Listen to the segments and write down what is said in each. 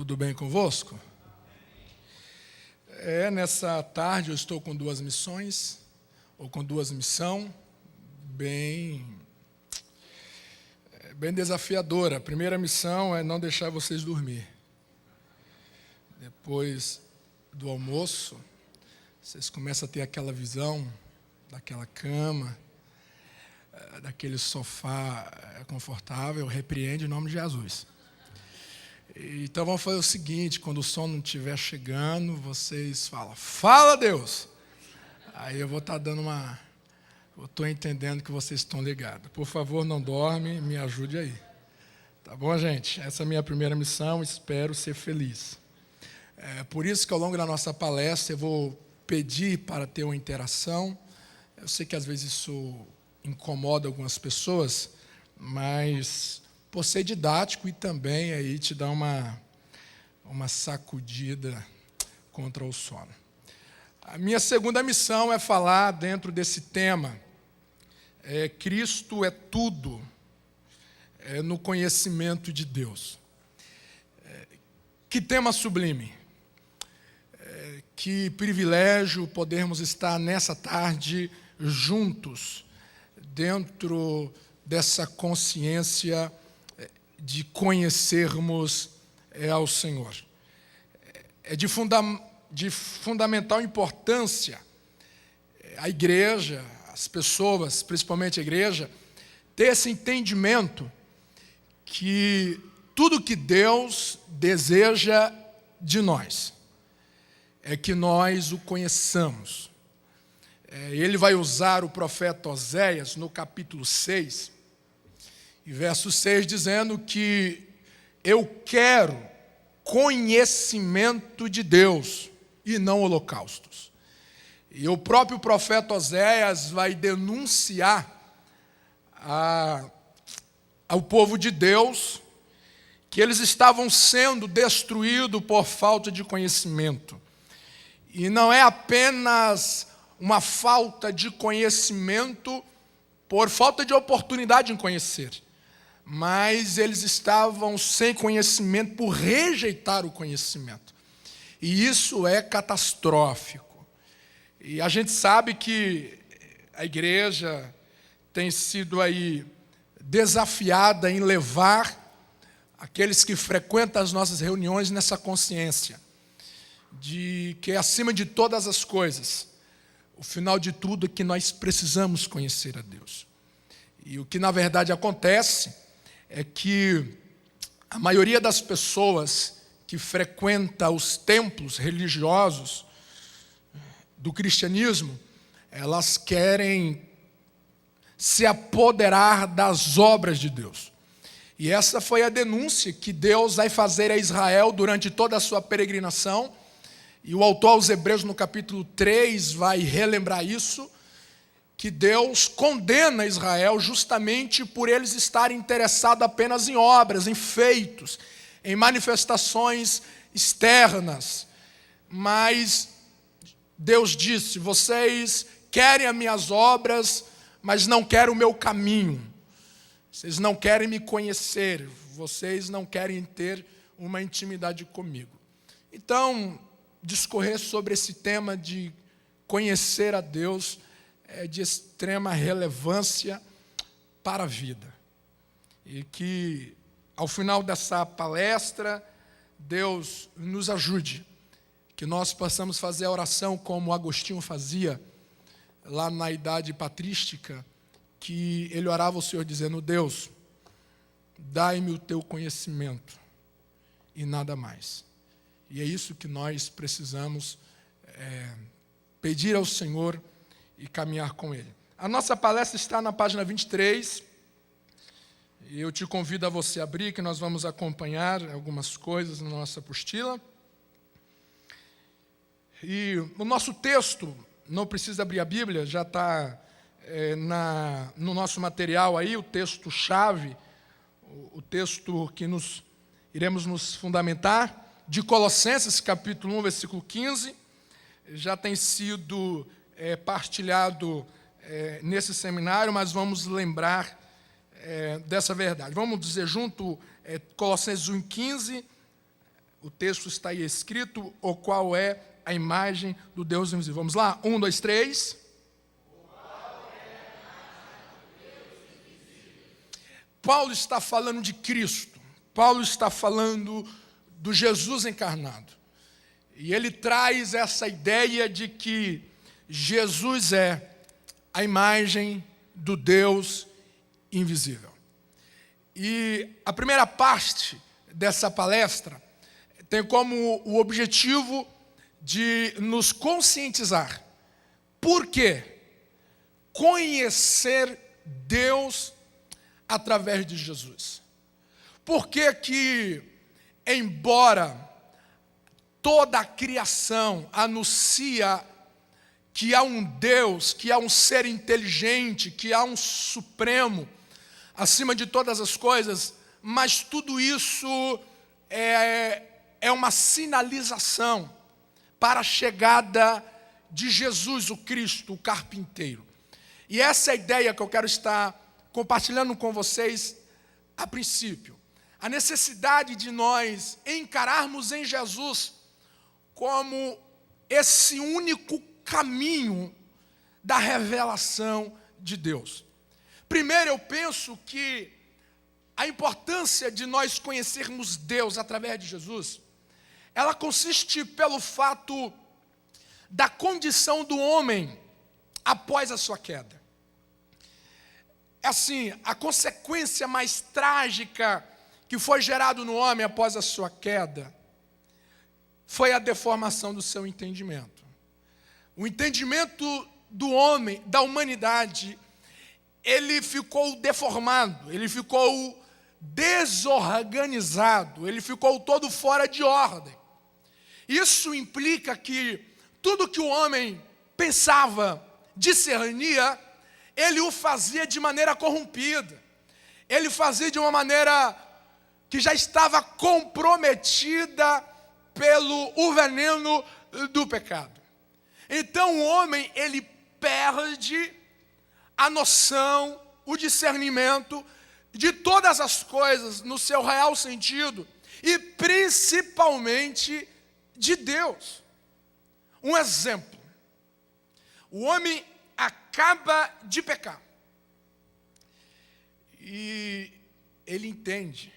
Tudo bem convosco? Nessa tarde eu estou com duas missões, ou com duas missões, bem desafiadora. A primeira missão é não deixar vocês dormir. Depois do almoço, vocês começam a ter aquela visão daquela cama, daquele sofá confortável. Repreende em nome de Jesus. Então vamos fazer o seguinte: quando o som não estiver chegando, vocês falam, fala Deus! Aí eu vou estar dando eu estou entendendo que vocês estão ligados. Por favor, não dorme, me ajude aí. Tá bom, gente? Essa é a minha primeira missão, espero ser feliz. Por isso que ao longo da nossa palestra eu vou pedir para ter uma interação. Eu sei que às vezes isso incomoda algumas pessoas, mas por ser didático e também aí te dar uma sacudida contra o sono. A minha segunda missão é falar dentro desse tema, Cristo é tudo, no conhecimento de Deus. Que tema sublime, que privilégio podermos estar nessa tarde juntos, dentro dessa consciência de conhecermos ao Senhor. É de fundamental importância a igreja, as pessoas, principalmente a igreja, ter esse entendimento que tudo que Deus deseja de nós é que nós o conheçamos. Ele vai usar o profeta Oséias no capítulo 6, e verso 6, dizendo que eu quero conhecimento de Deus e não holocaustos. E o próprio profeta Oséias vai denunciar ao povo de Deus que eles estavam sendo destruídos por falta de conhecimento. E não é apenas uma falta de conhecimento por falta de oportunidade em conhecer, mas eles estavam sem conhecimento por rejeitar o conhecimento. E isso é catastrófico. E a gente sabe que a igreja tem sido aí desafiada em levar aqueles que frequentam as nossas reuniões nessa consciência de que, acima de todas as coisas, o final de tudo é que nós precisamos conhecer a Deus. E o que na verdade acontece é que a maioria das pessoas que frequenta os templos religiosos do cristianismo, elas querem se apoderar das obras de Deus. E essa foi a denúncia que Deus vai fazer a Israel durante toda a sua peregrinação. E o autor aos Hebreus, no capítulo 3, vai relembrar isso, que Deus condena Israel justamente por eles estarem interessados apenas em obras, em feitos, em manifestações externas. Mas Deus disse, vocês querem as minhas obras, mas não querem o meu caminho. Vocês não querem me conhecer, vocês não querem ter uma intimidade comigo. Então, discorrer sobre esse tema de conhecer a Deus é de extrema relevância para a vida. E que, ao final dessa palestra, Deus nos ajude, que nós possamos fazer a oração como Agostinho fazia, lá na idade patrística, que ele orava ao Senhor dizendo, Deus, dai-me o teu conhecimento e nada mais. E é isso que nós precisamos pedir ao Senhor e caminhar com Ele. A nossa palestra está na página 23, e eu te convido a você abrir, que nós vamos acompanhar algumas coisas na nossa apostila. E o nosso texto, não precisa abrir a Bíblia, já está no nosso material aí, o texto-chave, o texto que iremos nos fundamentar, de Colossenses, capítulo 1, versículo 15, já tem sido partilhado nesse seminário, mas vamos lembrar dessa verdade. Vamos dizer junto, Colossenses 1,15, o texto está aí escrito, ou qual é a imagem do Deus invisível. Vamos lá? 1, 2, 3. Paulo está falando de Cristo. Paulo está falando do Jesus encarnado. E ele traz essa ideia de que Jesus é a imagem do Deus invisível. E a primeira parte dessa palestra tem como o objetivo de nos conscientizar. Por quê? Conhecer Deus através de Jesus. Por que, embora toda a criação anuncia que há um Deus, que há um ser inteligente, que há um supremo acima de todas as coisas, mas tudo isso é uma sinalização para a chegada de Jesus, o Cristo, o carpinteiro. E essa é a ideia que eu quero estar compartilhando com vocês a princípio. A necessidade de nós encararmos em Jesus como esse único caminho da revelação de Deus. Primeiro, eu penso que a importância de nós conhecermos Deus através de Jesus, ela consiste pelo fato da condição do homem após a sua queda. Assim, a consequência mais trágica que foi gerado no homem após a sua queda foi a deformação do seu entendimento. O entendimento do homem, da humanidade, ele ficou deformado, ele ficou desorganizado, ele ficou todo fora de ordem. Isso implica que tudo que o homem pensava, discernia, ele o fazia de maneira corrompida. Ele fazia de uma maneira que já estava comprometida pelo veneno do pecado. Então o homem, ele perde a noção, o discernimento de todas as coisas no seu real sentido e principalmente de Deus. Um exemplo: o homem acaba de pecar e ele entende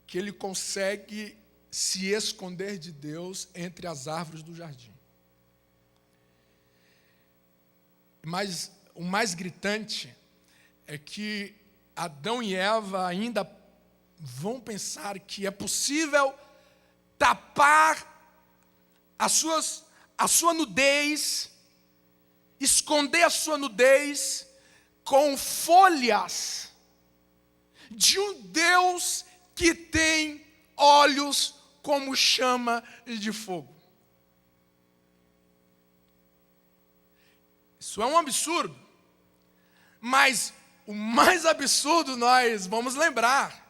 que ele consegue se esconder de Deus entre as árvores do jardim. Mas o mais gritante é que Adão e Eva ainda vão pensar que é possível tapar a sua nudez, esconder a sua nudez com folhas de um Deus que tem olhos como chama de fogo. Isso é um absurdo, mas o mais absurdo nós vamos lembrar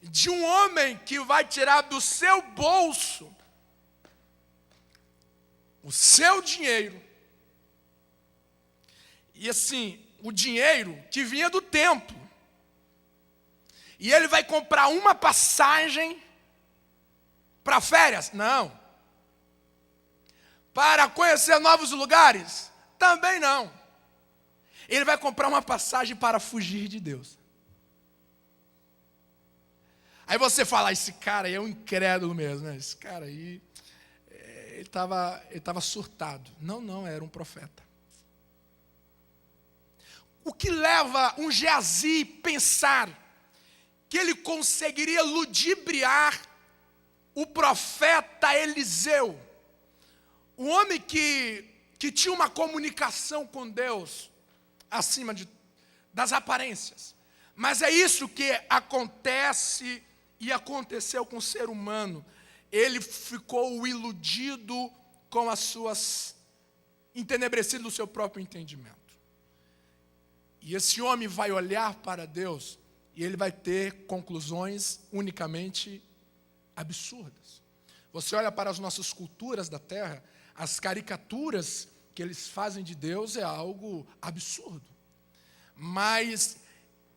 de um homem que vai tirar do seu bolso o seu dinheiro, e assim, o dinheiro que vinha do templo, e ele vai comprar uma passagem para férias? Não. Para conhecer novos lugares? Também não. Ele vai comprar uma passagem para fugir de Deus. Aí você fala, esse cara aí é um incrédulo mesmo, né? Esse cara aí, ele estava surtado. Não, era um profeta. O que leva um Geazi pensar que ele conseguiria ludibriar o profeta Eliseu, o homem que tinha uma comunicação com Deus acima das aparências. Mas é isso que acontece e aconteceu com o ser humano. Ele ficou iludido com as suas, entenebrecido do seu próprio entendimento. E esse homem vai olhar para Deus e ele vai ter conclusões unicamente absurdas. Você olha para as nossas culturas da terra, as caricaturas que eles fazem de Deus é algo absurdo. Mas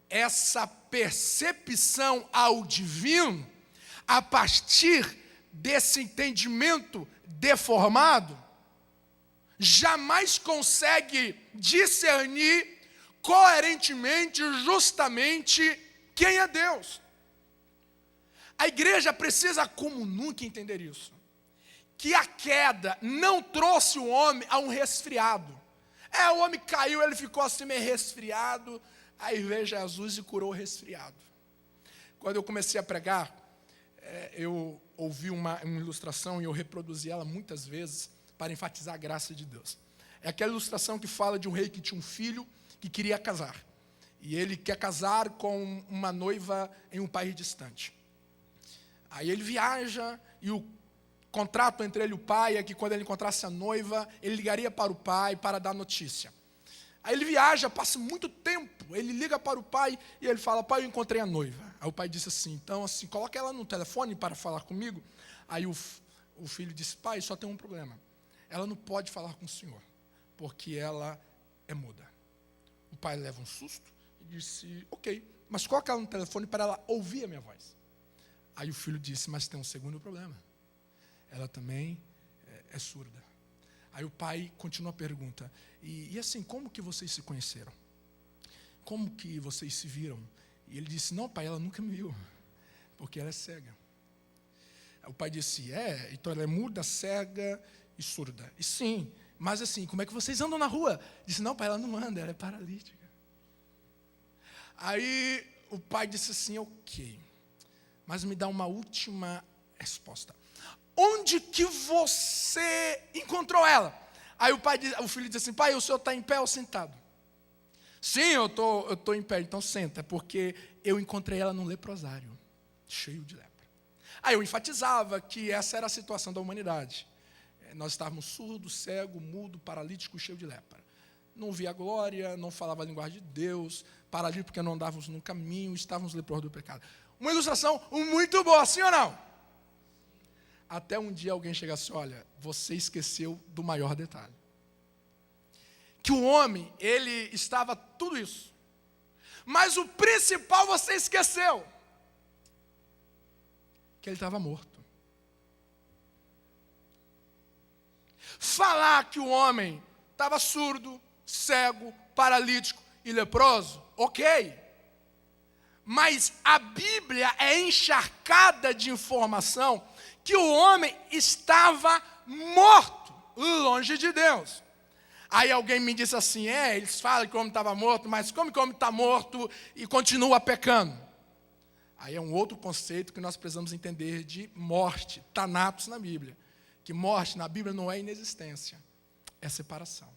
essa percepção ao divino, a partir desse entendimento deformado, jamais consegue discernir coerentemente, justamente, quem é Deus. A igreja precisa, como nunca, entender isso. Que a queda não trouxe o homem a um resfriado. O homem caiu, ele ficou assim meio resfriado, aí veio Jesus e curou o resfriado. Quando eu comecei a pregar, eu ouvi uma ilustração e eu reproduzi ela muitas vezes para enfatizar a graça de Deus. É aquela ilustração que fala de um rei que tinha um filho que queria casar. E ele quer casar com uma noiva em um país distante. Aí ele viaja e o contrato entre ele e o pai é que quando ele encontrasse a noiva, ele ligaria para o pai para dar notícia. Aí ele viaja, passa muito tempo, ele liga para o pai e ele fala: pai, eu encontrei a noiva. Aí o pai disse assim: então assim, coloca ela no telefone para falar comigo. Aí o filho disse: pai, só tem um problema. Ela não pode falar com o senhor, porque ela é muda. O pai leva um susto e disse: ok, mas coloca ela no telefone para ela ouvir a minha voz. Aí o filho disse: mas tem um segundo problema. Ela também é surda. Aí o pai continua a pergunta: e assim, como que vocês se conheceram? Como que vocês se viram? E ele disse: não, pai, ela nunca me viu, porque ela é cega. Aí o pai disse: então ela é muda, cega e surda. E sim, mas assim, como é que vocês andam na rua? Disse: não, pai, ela não anda, ela é paralítica. Aí o pai disse assim: ok, mas me dá uma última resposta. Onde que você encontrou ela? Aí o filho disse assim: pai, o senhor está em pé ou sentado? Sim, eu tô em pé, então senta, porque eu encontrei ela num leprosário, cheio de lepra. Aí eu enfatizava que essa era a situação da humanidade. Nós estávamos surdos, cego, mudo, paralítico, cheio de lepra. Não via a glória, não falava a linguagem de Deus, paralítico porque não andávamos no caminho, estávamos leprosos do pecado. Uma ilustração muito boa, sim ou não? Até um dia alguém chega assim: olha, você esqueceu do maior detalhe. Que o homem, ele estava tudo isso. Mas o principal você esqueceu. Que ele estava morto. Falar que o homem estava surdo, cego, paralítico e leproso, ok. Mas a Bíblia é encharcada de informação que o homem estava morto, longe de Deus. Aí alguém me disse assim: eles falam que o homem estava morto, mas como que o homem está morto e continua pecando? Aí é um outro conceito que nós precisamos entender de morte, thanatos na Bíblia. Que morte na Bíblia não é inexistência, é separação.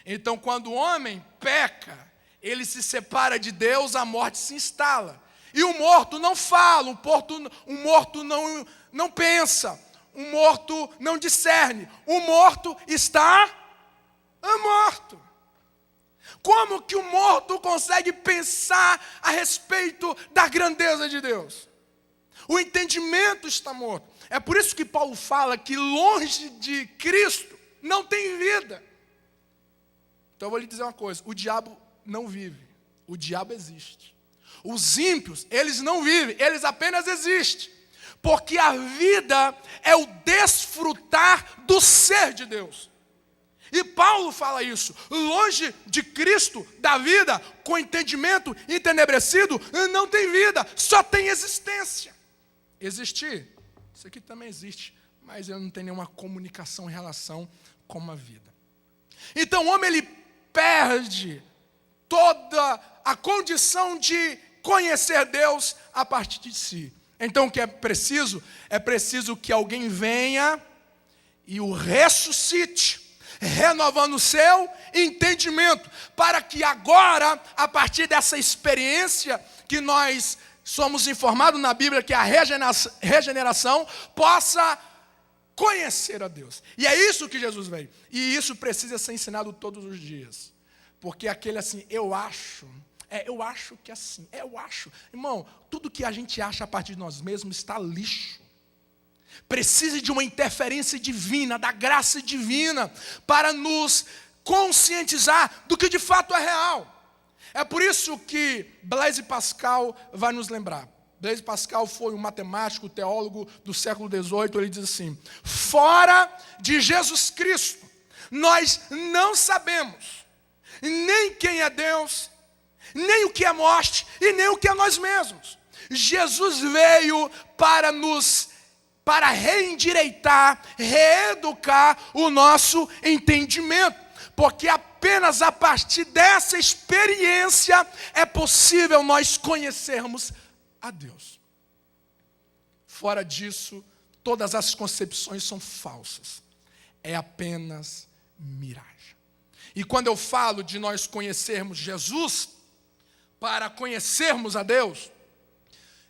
Então quando o homem peca, ele se separa de Deus, a morte se instala. E o morto não fala, um morto não pensa, um morto não discerne, o morto está morto. Como que o morto consegue pensar a respeito da grandeza de Deus? O entendimento está morto. É por isso que Paulo fala que longe de Cristo não tem vida. Então eu vou lhe dizer uma coisa: o diabo não vive, o diabo existe. Os ímpios, eles não vivem, eles apenas existem. Porque a vida é o desfrutar do ser de Deus. E Paulo fala isso: longe de Cristo, da vida, com entendimento entenebrecido, não tem vida, só tem existência. Existir, isso aqui também existe, mas ele não tem nenhuma comunicação em relação com a vida. Então o homem, ele perde toda a condição de conhecer Deus a partir de si. Então o que é preciso? É preciso que alguém venha e o ressuscite, renovando o seu entendimento, para que agora, a partir dessa experiência que nós somos informados na Bíblia, que é a regeneração, possa conhecer a Deus. E é isso que Jesus veio. E isso precisa ser ensinado todos os dias. Porque aquele assim, eu acho que assim, eu acho. Irmão, tudo que a gente acha a partir de nós mesmos está lixo. Precisa de uma interferência divina, da graça divina, para nos conscientizar do que de fato é real. É por isso que Blaise Pascal vai nos lembrar. Blaise Pascal foi um matemático, teólogo do século XVIII. Ele diz assim: fora de Jesus Cristo, nós não sabemos nem quem é Deus, nem o que é morte e nem o que é nós mesmos. Jesus veio para reendireitar, reeducar o nosso entendimento, porque apenas a partir dessa experiência é possível nós conhecermos a Deus. Fora disso, todas as concepções são falsas. É apenas miragem. E quando eu falo de nós conhecermos Jesus, para conhecermos a Deus,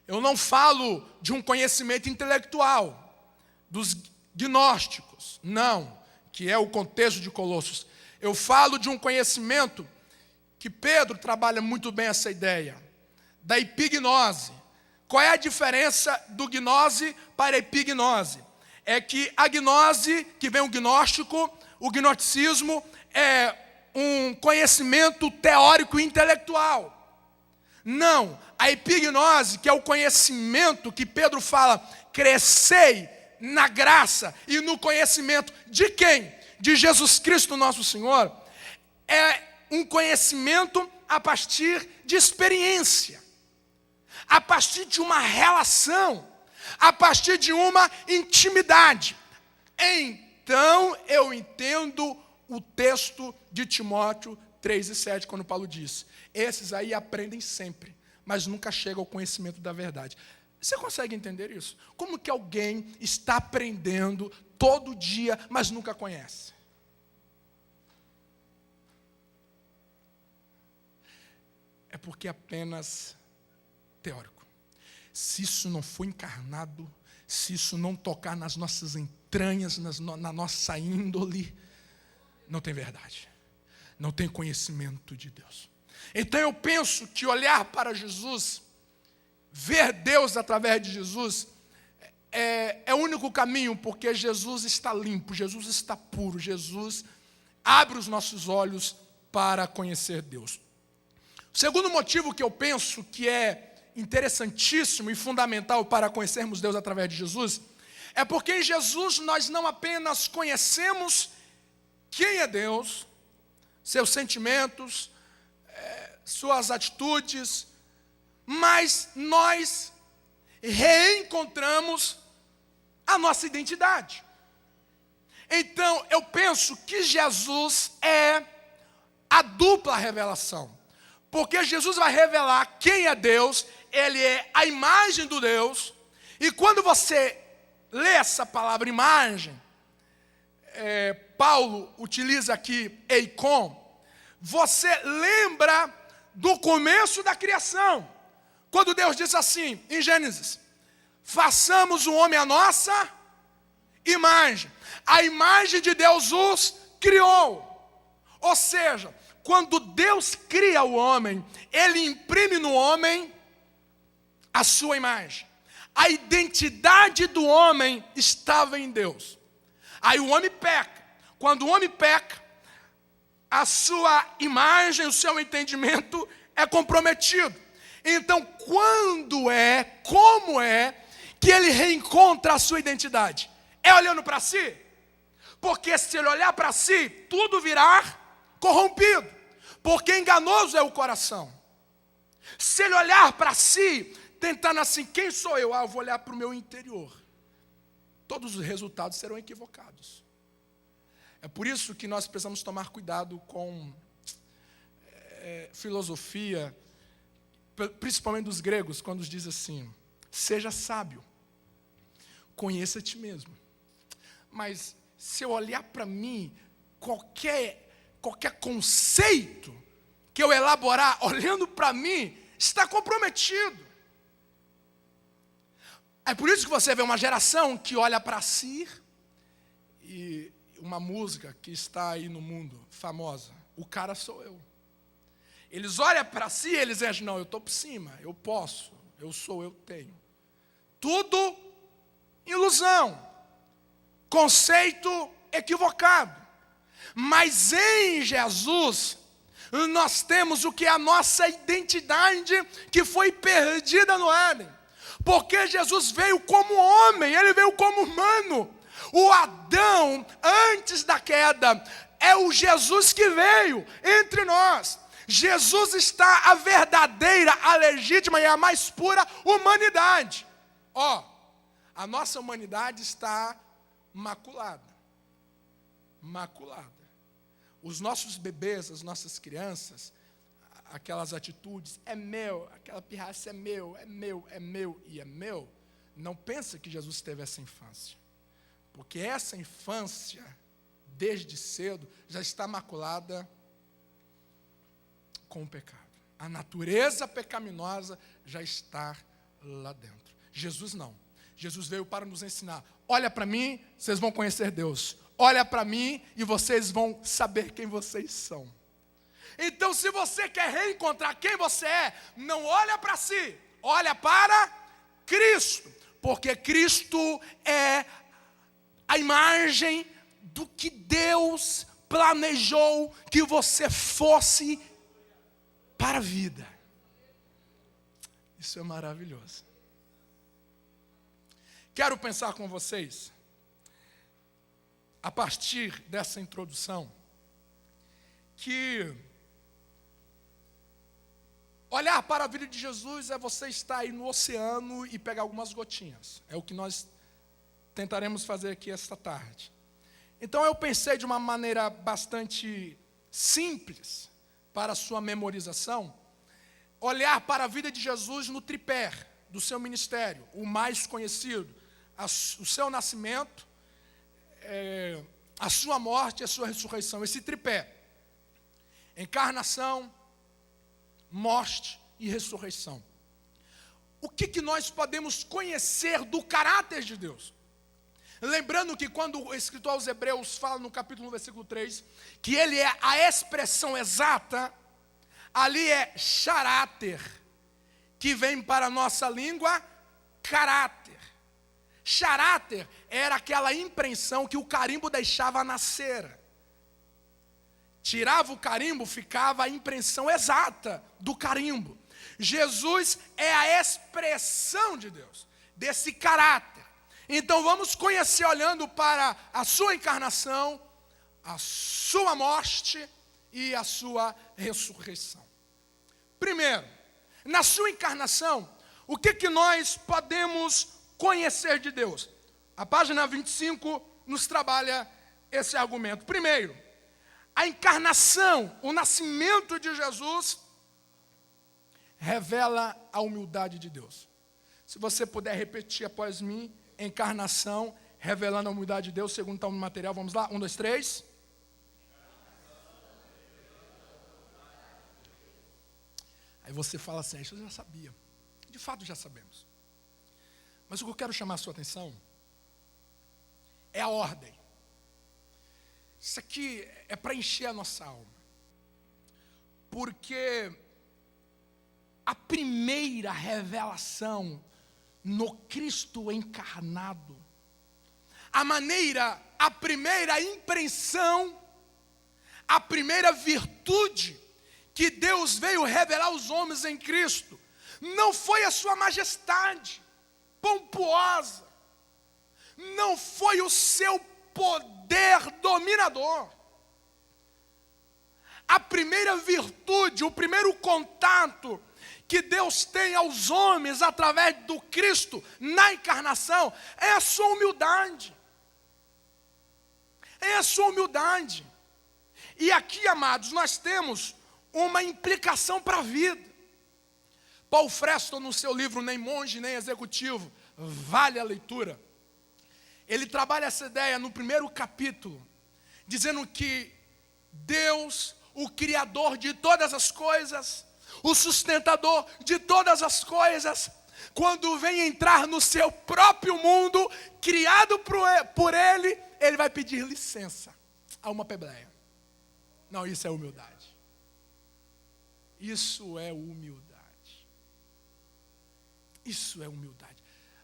eu não falo de um conhecimento intelectual, dos gnósticos, não, que é o contexto de Colossos. Eu falo de um conhecimento que Pedro trabalha muito bem essa ideia, da epignose. Qual é a diferença do gnose para a epignose? É que a gnose, que vem o gnóstico, o gnosticismo é um conhecimento teórico e intelectual. Não, a epignose, que é o conhecimento que Pedro fala, crescei na graça e no conhecimento de quem? De Jesus Cristo nosso Senhor. É um conhecimento a partir de experiência, a partir de uma relação, a partir de uma intimidade. Então eu entendo o texto de Timóteo 3:7, quando Paulo diz: esses aí aprendem sempre, mas nunca chegam ao conhecimento da verdade. Você consegue entender isso? Como que alguém está aprendendo todo dia, mas nunca conhece? É porque é apenas teórico. Se isso não for encarnado, se isso não tocar nas nossas entranhas, na nossa índole, não tem verdade. Não tem conhecimento de Deus. Então eu penso que olhar para Jesus, ver Deus através de Jesus, é o único caminho, porque Jesus está limpo, Jesus está puro, Jesus abre os nossos olhos para conhecer Deus. O segundo motivo que eu penso que é interessantíssimo e fundamental para conhecermos Deus através de Jesus, é porque em Jesus nós não apenas conhecemos quem é Deus, seus sentimentos, suas atitudes, mas nós reencontramos a nossa identidade. Então, eu penso que Jesus é a dupla revelação, porque Jesus vai revelar quem é Deus, ele é a imagem do Deus, e quando você lê essa palavra imagem, Paulo utiliza aqui eikon, você lembra do começo da criação, quando Deus diz assim, em Gênesis: façamos o homem à nossa imagem. A imagem de Deus os criou. Ou seja, quando Deus cria o homem, ele imprime no homem a sua imagem. A identidade do homem estava em Deus. Aí o homem peca. Quando o homem peca, a sua imagem, o seu entendimento é comprometido. Então, como é que ele reencontra a sua identidade? É olhando para si? Porque se ele olhar para si, tudo virá corrompido. Porque enganoso é o coração. Se ele olhar para si, tentando assim, quem sou eu? Eu vou olhar para o meu interior. Todos os resultados serão equivocados. É por isso que nós precisamos tomar cuidado com filosofia, principalmente dos gregos, quando diz assim: seja sábio, conheça a ti mesmo. Mas se eu olhar para mim, qualquer conceito que eu elaborar olhando para mim, está comprometido. É por isso que você vê uma geração que olha para si, e uma música que está aí no mundo, famosa, o cara sou eu. Eles olham para si e eles dizem: não, eu estou por cima, eu posso, eu sou, eu tenho. Tudo ilusão, conceito equivocado. Mas em Jesus, nós temos o que é a nossa identidade, que foi perdida no Éden. Porque Jesus veio como homem, ele veio como humano. O Adão, antes da queda, é o Jesus que veio entre nós. Jesus está a verdadeira, a legítima e a mais pura humanidade. A nossa humanidade está maculada. Maculada. Os nossos bebês, as nossas crianças, aquelas atitudes, é meu, aquela pirraça é meu, e é meu. Não pensa que Jesus teve essa infância. Porque essa infância, desde cedo, já está maculada com o pecado. A natureza pecaminosa já está lá dentro. Jesus não. Jesus veio para nos ensinar. Olha para mim, vocês vão conhecer Deus. Olha para mim e vocês vão saber quem vocês são. Então, se você quer reencontrar quem você é, não olha para si, olha para Cristo. Porque Cristo é a imagem do que Deus planejou que você fosse para a vida. Isso é maravilhoso. Quero pensar com vocês, a partir dessa introdução, que olhar para a vida de Jesus é você estar aí no oceano e pegar algumas gotinhas. É o que nós tentaremos fazer aqui esta tarde. Então eu pensei de uma maneira bastante simples para a sua memorização, olhar para a vida de Jesus no tripé do seu ministério, o mais conhecido, o seu nascimento, a sua morte e a sua ressurreição. Esse tripé: encarnação, morte e ressurreição. O que nós podemos conhecer do caráter de Deus? Lembrando que quando o escritor aos Hebreus fala no capítulo 1, versículo 3, que ele é a expressão exata, ali é charáter, que vem para a nossa língua caráter. Charáter era aquela impressão que o carimbo deixava na cera. Tirava o carimbo, ficava a impressão exata do carimbo. Jesus é a expressão de Deus, desse caráter. Então vamos conhecer olhando para a sua encarnação, a sua morte e a sua ressurreição. Primeiro, na sua encarnação, o que nós podemos conhecer de Deus? A página 25 nos trabalha esse argumento. Primeiro, a encarnação, o nascimento de Jesus, revela a humildade de Deus. Se você puder repetir após mim: encarnação, revelando a humildade de Deus, segundo está no material. Vamos lá, 1, 2, 3. Aí você fala assim: isso eu já sabia. De fato já sabemos. Mas o que eu quero chamar a sua atenção é a ordem. Isso aqui é para encher a nossa alma. Porque a primeira revelação no Cristo encarnado, a primeira impressão, a primeira virtude que Deus veio revelar aos homens em Cristo, não foi a sua majestade pomposa, não foi o seu poder dominador. A primeira virtude, o primeiro contato que Deus tem aos homens através do Cristo na encarnação é a sua humildade. É a sua humildade. E aqui, amados, nós temos uma implicação para a vida. Paul Freston, no seu livro Nem Monge Nem Executivo, vale a leitura, ele trabalha essa ideia no primeiro capítulo, dizendo que Deus, o Criador de todas as coisas, o sustentador de todas as coisas, quando vem entrar no seu próprio mundo, criado por Ele, Ele vai pedir licença a uma plebeia. Não, isso é humildade. Isso é humildade. Isso é humildade.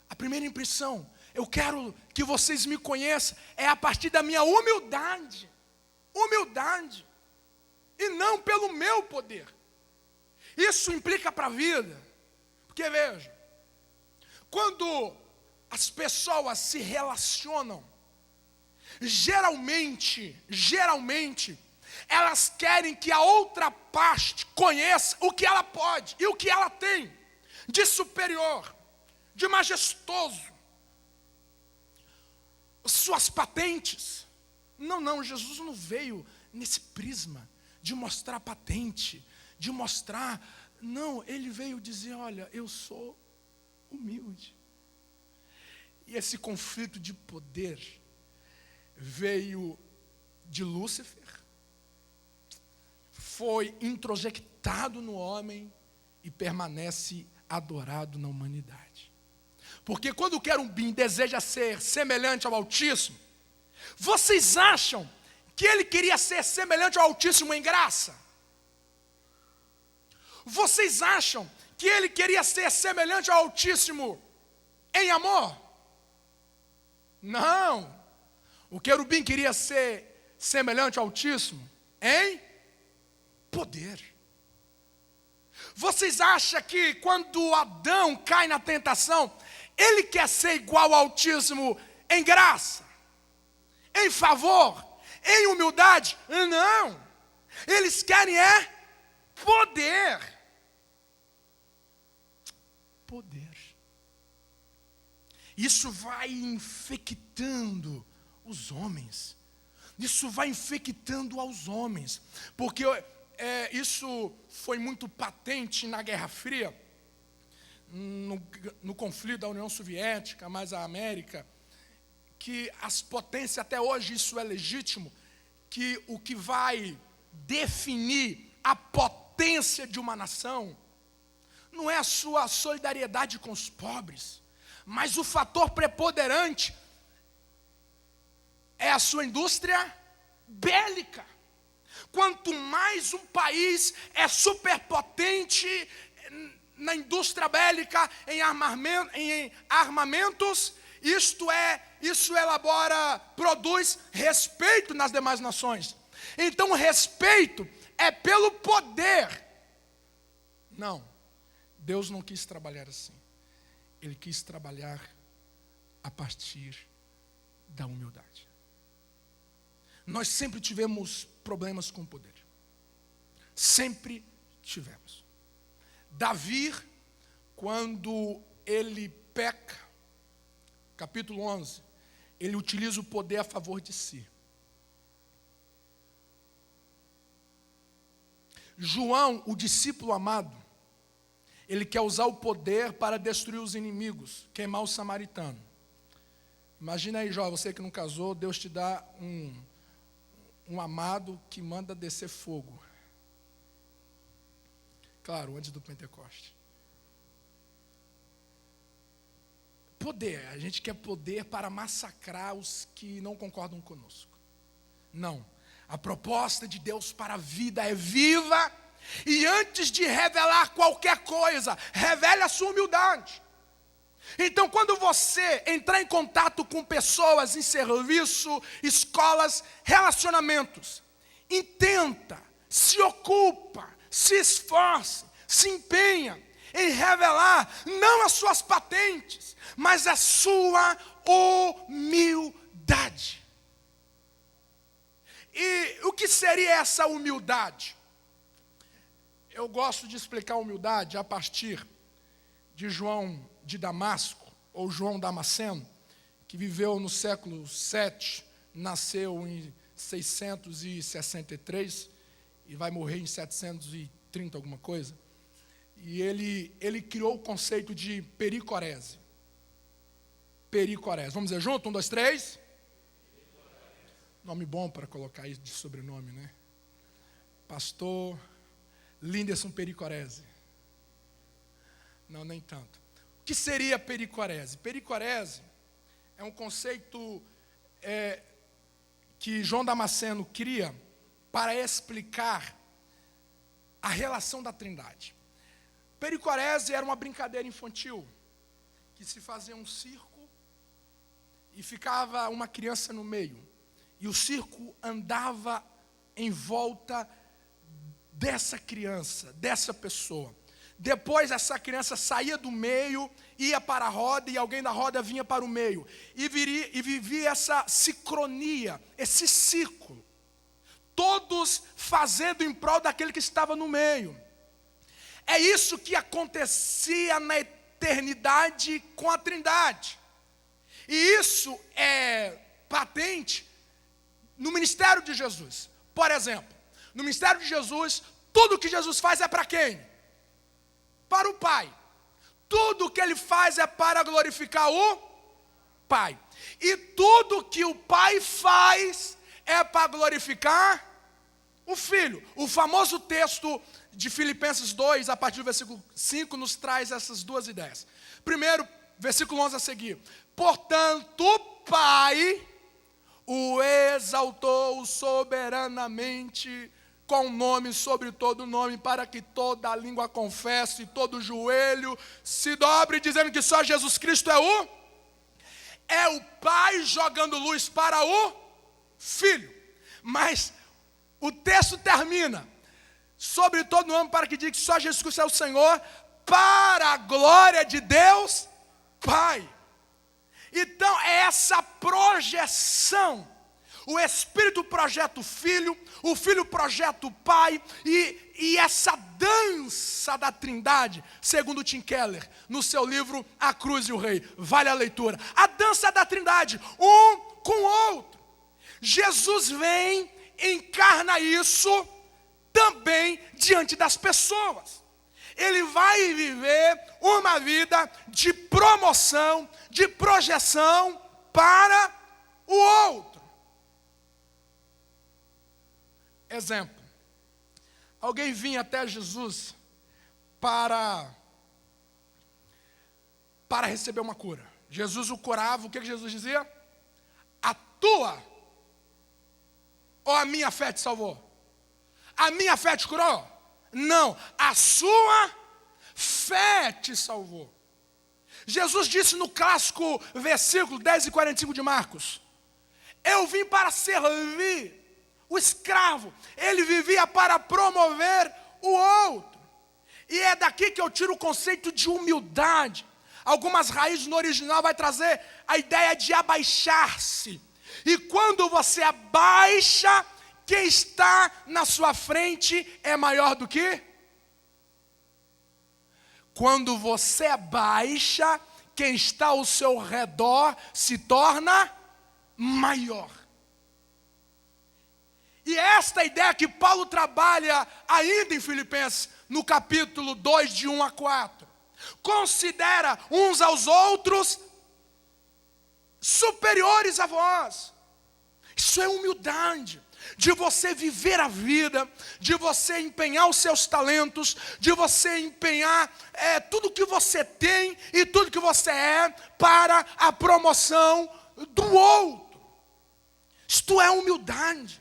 A primeira impressão, eu quero que vocês me conheçam, é a partir da minha humildade. Humildade. E não pelo meu poder. Isso implica para a vida. Porque veja, Quando as pessoas se relacionam, geralmente, elas querem que a outra parte conheça o que ela pode e o que ela tem de superior, de majestoso, suas patentes. Não, Jesus não veio nesse prisma de mostrar patente, de mostrar. Não, ele veio dizer: olha, eu sou humilde. E esse conflito de poder veio de Lúcifer, foi introjectado no homem e permanece adorado na humanidade. Porque quando o querubim deseja ser semelhante ao Altíssimo, vocês acham que ele queria ser semelhante ao Altíssimo em graça? Vocês acham que ele queria ser semelhante ao Altíssimo em amor? Não. O querubim queria ser semelhante ao Altíssimo em poder. Vocês acham que quando Adão cai na tentação, ele quer ser igual ao Altíssimo em graça, em favor, em humildade? Não. Eles querem poder. Poder. Isso vai infectando os homens. Isso vai infectando aos homens. Porque isso foi muito patente na Guerra Fria, no conflito da União Soviética, mais a América, que as potências, até hoje isso é legítimo, que o que vai definir a potência de uma nação não é a sua solidariedade com os pobres, mas o fator preponderante é a sua indústria bélica. Quanto mais um país é superpotente na indústria bélica, em armamentos, isso produz respeito nas demais nações. Então o respeito é pelo poder. Não, Deus não quis trabalhar assim. Ele quis trabalhar a partir da humildade. Nós sempre tivemos problemas com o poder. Sempre tivemos. Davi, quando ele peca, capítulo 11, ele utiliza o poder a favor de si. João, o discípulo amado, ele quer usar o poder para destruir os inimigos, queimar o samaritano. Imagina aí, Jó, você que não casou, Deus te dá um amado que manda descer fogo. Claro, antes do Pentecoste. Poder, a gente quer poder para massacrar os que não concordam conosco. Não, a proposta de Deus para a vida é viva, e antes de revelar qualquer coisa, revele a sua humildade. Então, quando você entrar em contato com pessoas em serviço, escolas, relacionamentos, intenta, se ocupa, se esforça, se empenha em revelar não as suas patentes, mas a sua humildade. E o que seria essa humildade? Eu gosto de explicar a humildade a partir de João de Damasco, ou João Damasceno, que viveu no século 7, nasceu em 663 e vai morrer em 730 alguma coisa. E ele criou o conceito de pericorese. Pericorese. Vamos dizer junto? 1, 2, 3. Nome bom para colocar isso de sobrenome, né? Pastor Linderson Pericorese. Não, nem tanto. O que seria pericorese? Pericorese é um conceito que João Damasceno cria para explicar a relação da Trindade. Pericorese era uma brincadeira infantil, que se fazia um circo e ficava uma criança no meio. E o circo andava em volta dessa criança, dessa pessoa. depois essa criança saía do meio, ia para a roda e alguém da roda vinha para o meio. E vivia essa sincronia, esse ciclo. Todos fazendo em prol daquele que estava no meio. É isso que acontecia na eternidade com a Trindade. E isso é patente no ministério de Jesus. Por exemplo, no ministério de Jesus, tudo que Jesus faz é para quem? Para o Pai. Tudo que ele faz é para glorificar o Pai. E tudo que o Pai faz é para glorificar o Filho. O famoso texto de Filipenses 2, a partir do versículo 5, nos traz essas duas ideias. Primeiro, versículo 11 a seguir. Portanto, o Pai o exaltou soberanamente com nome sobre todo nome, para que toda língua confesse, todo joelho se dobre, dizendo que só Jesus Cristo é o Pai jogando luz para o Filho. Mas o texto termina, sobre todo nome, para que diga que só Jesus Cristo é o Senhor, para a glória de Deus Pai. Então é essa projeção. O Espírito projeta o Filho projeta o Pai, e essa dança da Trindade, segundo Tim Keller, no seu livro A Cruz e o Rei, vale a leitura. A dança da Trindade, um com o outro. Jesus vem, encarna isso também diante das pessoas. Ele vai viver uma vida de promoção, de projeção para o outro. Exemplo. Alguém vinha até Jesus para receber uma cura. Jesus o curava, o que Jesus dizia? A tua ou a minha fé te salvou? A minha fé te curou? Não, a sua fé te salvou. Jesus disse no clássico versículo 10:45 de Marcos: eu vim para servir o escravo. Ele vivia para promover o outro. E é daqui que eu tiro o conceito de humildade. Algumas raízes no original vai trazer a ideia de abaixar-se. E quando você abaixa, quem está na sua frente é maior do que? Quando você abaixa, quem está ao seu redor se torna maior. E esta ideia que Paulo trabalha ainda em Filipenses, no capítulo 2, de 1 a 4. Considera uns aos outros superiores a vós. Isso é humildade. De você viver a vida, de você empenhar os seus talentos, de você empenhar tudo que você tem e tudo que você é para a promoção do outro. Isto é humildade.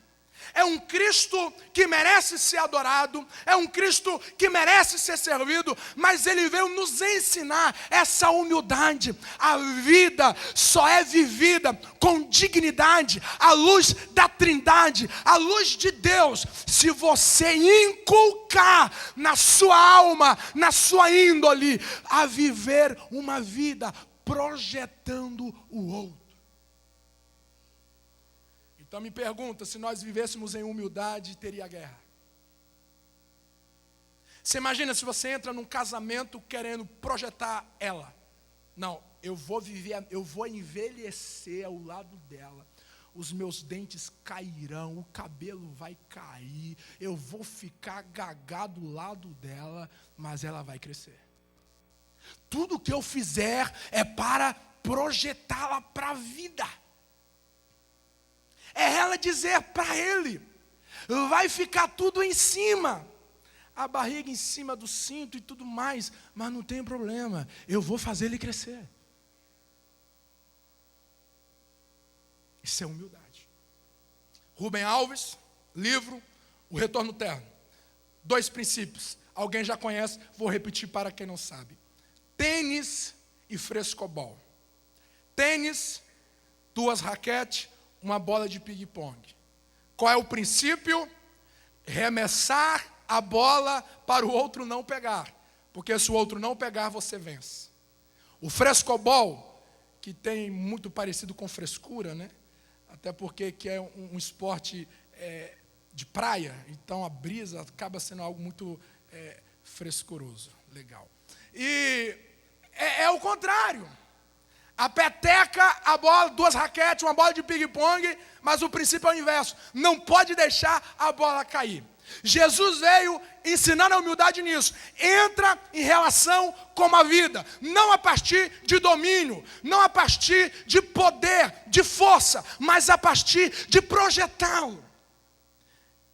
É um Cristo que merece ser adorado, é um Cristo que merece ser servido, mas Ele veio nos ensinar essa humildade. A vida só é vivida com dignidade, à luz da Trindade, à luz de Deus, se você inculcar na sua alma, na sua índole, a viver uma vida projetando o outro. Então me pergunta, se nós vivêssemos em humildade, teria guerra. Você imagina se você entra num casamento querendo projetar ela. Não, eu vou envelhecer ao lado dela. Os meus dentes cairão, o cabelo vai cair, eu vou ficar gagá do lado dela, mas ela vai crescer. Tudo que eu fizer é para projetá-la para a vida. É ela dizer para ele, vai ficar tudo em cima, a barriga em cima do cinto e tudo mais, mas não tem problema, eu vou fazer ele crescer. Isso é humildade. Rubem Alves, livro O Retorno Terno. 2 princípios, alguém já conhece, vou repetir para quem não sabe. Tênis e frescobol. Tênis, 2 raquetes, uma bola de ping-pong. Qual é o princípio? Remessar a bola para o outro não pegar. porque se o outro não pegar, você vence. O frescobol, que tem muito parecido com frescura, né? Até porque que é um esporte de praia, então a brisa acaba sendo algo muito frescuroso, legal. E é o contrário. A peteca, a bola, 2 raquetes, uma bola de ping-pong, mas o princípio é o inverso. Não pode deixar a bola cair. Jesus veio ensinando a humildade nisso. Entra em relação com a vida, não a partir de domínio, não a partir de poder, de força, mas a partir de projetá-lo,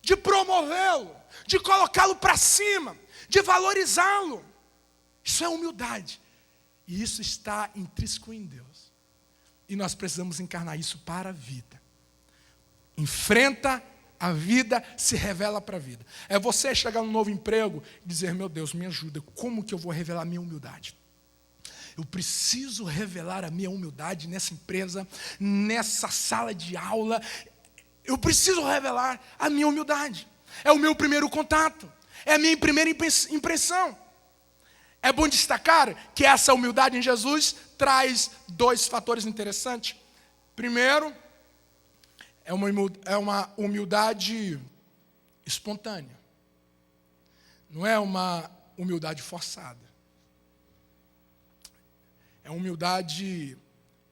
de promovê-lo, de colocá-lo para cima, de valorizá-lo. Isso é humildade. E isso está intrínseco em Deus. E nós precisamos encarnar isso para a vida. Enfrenta a vida, se revela para a vida. É você chegar num novo emprego e dizer, meu Deus, me ajuda. Como que eu vou revelar a minha humildade? Eu preciso revelar a minha humildade nessa empresa, nessa sala de aula. Eu preciso revelar a minha humildade. É o meu primeiro contato. É a minha primeira impressão. É bom destacar que essa humildade em Jesus traz 2 fatores interessantes. Primeiro, é uma humildade espontânea. Não é uma humildade forçada. É uma humildade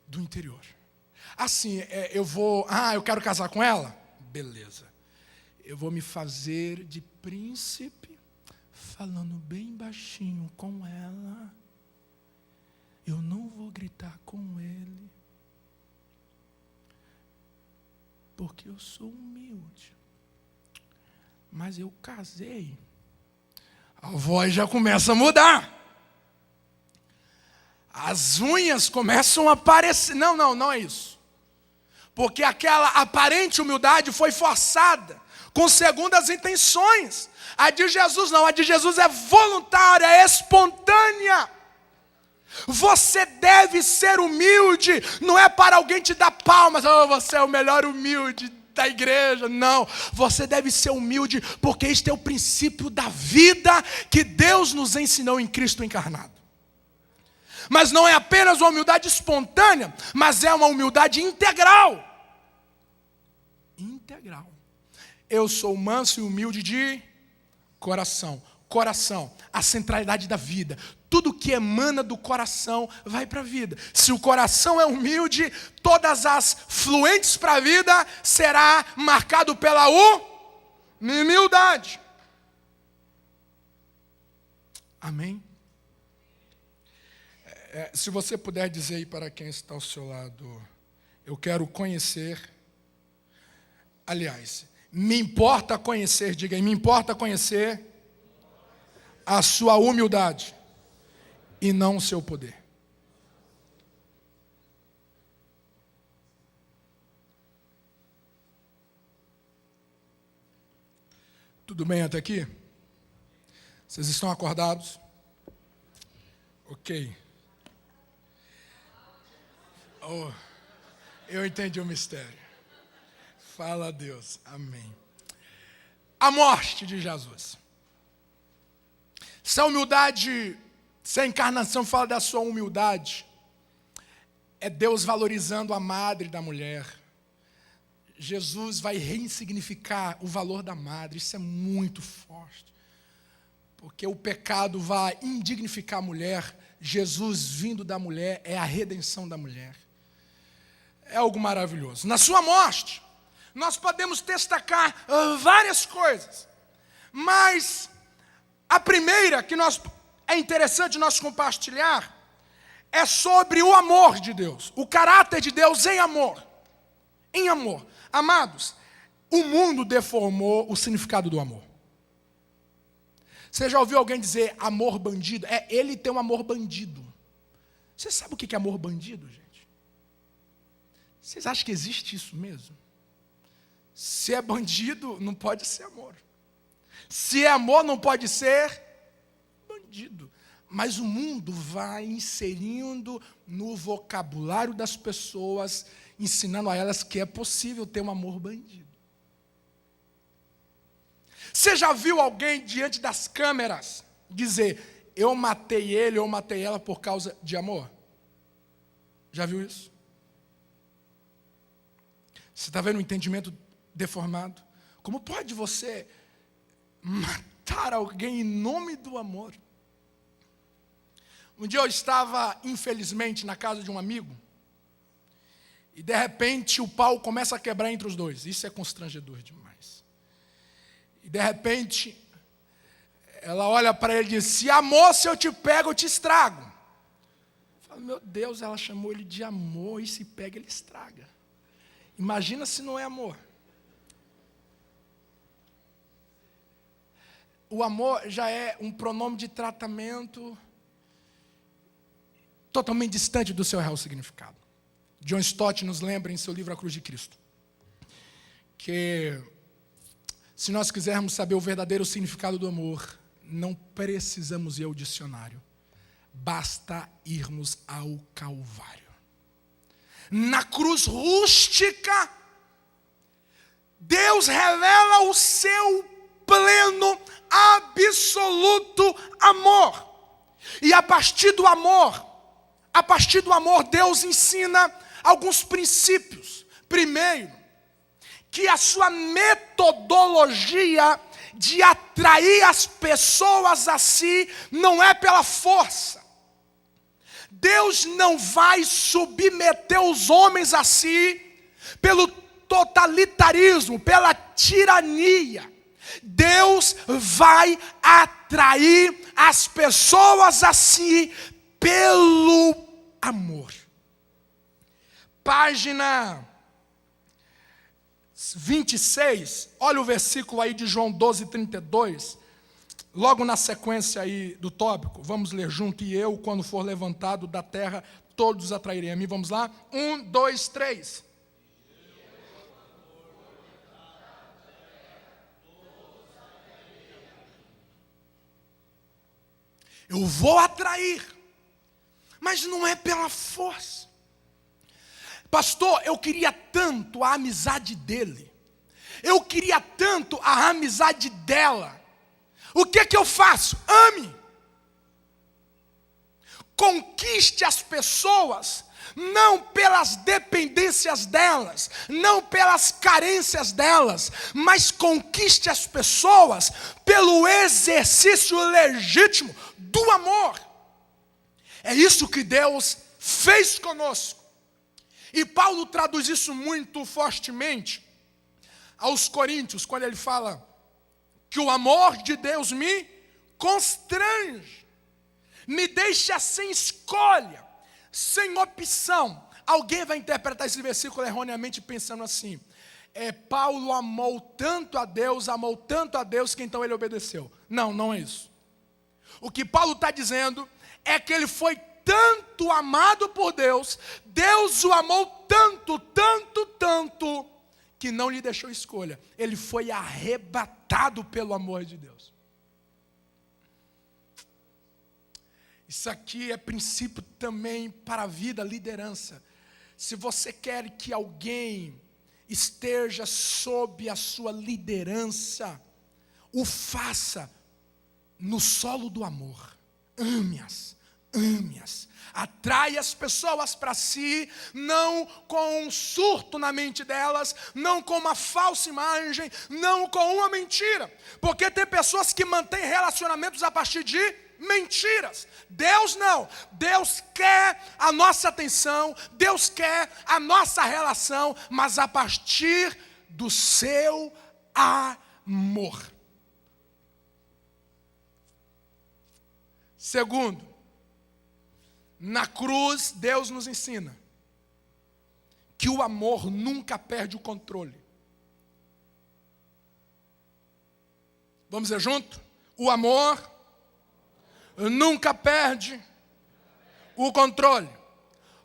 do interior. Assim, eu quero casar com ela? Beleza. Eu vou me fazer de príncipe, falando bem baixinho com ela. Eu não vou gritar com ele, porque eu sou humilde. Mas eu casei. A voz já começa a mudar. As unhas começam a aparecer. Não é isso. Porque aquela aparente humildade foi forçada, com segundas intenções. A de Jesus não, a de Jesus é voluntária, é espontânea. Você deve ser humilde, não é para alguém te dar palmas, você é o melhor humilde da igreja, não. Você deve ser humilde, porque este é o princípio da vida que Deus nos ensinou em Cristo encarnado. Mas não é apenas uma humildade espontânea, mas é uma humildade integral. Integral. Eu sou manso e humilde de coração. Coração, a centralidade da vida. Tudo que emana do coração vai para a vida. Se o coração é humilde, todas as fluentes para a vida será marcado pela humildade. Amém? Se você puder dizer aí para quem está ao seu lado, eu quero conhecer. Aliás, me importa conhecer, diga aí, me importa conhecer a sua humildade e não o seu poder. Tudo bem até aqui? Vocês estão acordados? Ok. Oh, eu entendi o mistério. Fala a Deus. Amém. A morte de Jesus. Se a humildade, se a encarnação fala da sua humildade, é Deus valorizando a madre da mulher. Jesus vai ressignificar o valor da madre. Isso é muito forte. Porque o pecado vai indignificar a mulher. Jesus vindo da mulher é a redenção da mulher. É algo maravilhoso. Na sua morte, nós podemos destacar várias coisas. Mas a primeira que é interessante nós compartilhar é sobre o amor de Deus. O caráter de Deus em amor. Em amor. Amados, o mundo deformou o significado do amor. Você já ouviu alguém dizer amor bandido? Ele tem um amor bandido. Você sabe o que é amor bandido, gente? Vocês acham que existe isso mesmo? Se é bandido, não pode ser amor. Se é amor, não pode ser bandido. Mas o mundo vai inserindo no vocabulário das pessoas, ensinando a elas que é possível ter um amor bandido. Você já viu alguém diante das câmeras dizer, eu matei ele, eu matei ela por causa de amor. Já viu isso? Você está vendo um entendimento deformado? Como pode você matar alguém em nome do amor? Um dia eu estava, infelizmente, na casa de um amigo, e de repente o pau começa a quebrar entre os dois. Isso é constrangedor demais. E de repente, ela olha para ele e diz: se amor, se eu te pego, eu te estrago. Eu falo, meu Deus, ela chamou ele de amor, e se pega, ele estraga. Imagina se não é amor. O amor já é um pronome de tratamento totalmente distante do seu real significado. John Stott nos lembra em seu livro A Cruz de Cristo que se nós quisermos saber o verdadeiro significado do amor, não precisamos ir ao dicionário, basta irmos ao Calvário. Na cruz rústica, Deus revela o seu pleno, absoluto amor. E a partir do amor, Deus ensina alguns princípios. Primeiro, que a sua metodologia de atrair as pessoas a si não é pela força. Deus não vai submeter os homens a si pelo totalitarismo, pela tirania. Deus vai atrair as pessoas a si pelo amor. Página 26, olha o versículo aí de João 12:32, logo na sequência aí do tópico, vamos ler junto. E eu, quando for levantado da terra, todos atrairei a mim. Vamos lá? 1, 2, 3. Eu vou atrair, mas não é pela força. Pastor, eu queria tanto a amizade dele, eu queria tanto a amizade dela. O que eu faço? Ame. Conquiste as pessoas, não pelas dependências delas, não pelas carências delas, mas conquiste as pessoas pelo exercício legítimo do amor. É isso que Deus fez conosco. E Paulo traduz isso muito fortemente aos Coríntios, quando ele fala que o amor de Deus me constrange, me deixa sem escolha, sem opção. Alguém vai interpretar esse versículo erroneamente pensando assim: Paulo amou tanto a Deus, que então ele obedeceu. Não, não é isso. O que Paulo está dizendo é que ele foi tanto amado por Deus, Deus o amou tanto, que não lhe deixou escolha. Ele foi arrebatado pelo amor de Deus. Isso aqui é princípio também para a vida, liderança. Se você quer que alguém esteja sob a sua liderança, o faça no solo do amor. Ame-as. Atrai as pessoas para si, não com um surto na mente delas, não com uma falsa imagem, não com uma mentira. Porque tem pessoas que mantêm relacionamentos a partir de mentiras. Deus não. Deus quer a nossa atenção, Deus quer a nossa relação, mas a partir do seu amor. Segundo, na cruz, Deus nos ensina que o amor nunca perde o controle. Vamos dizer junto? O amor nunca perde o controle.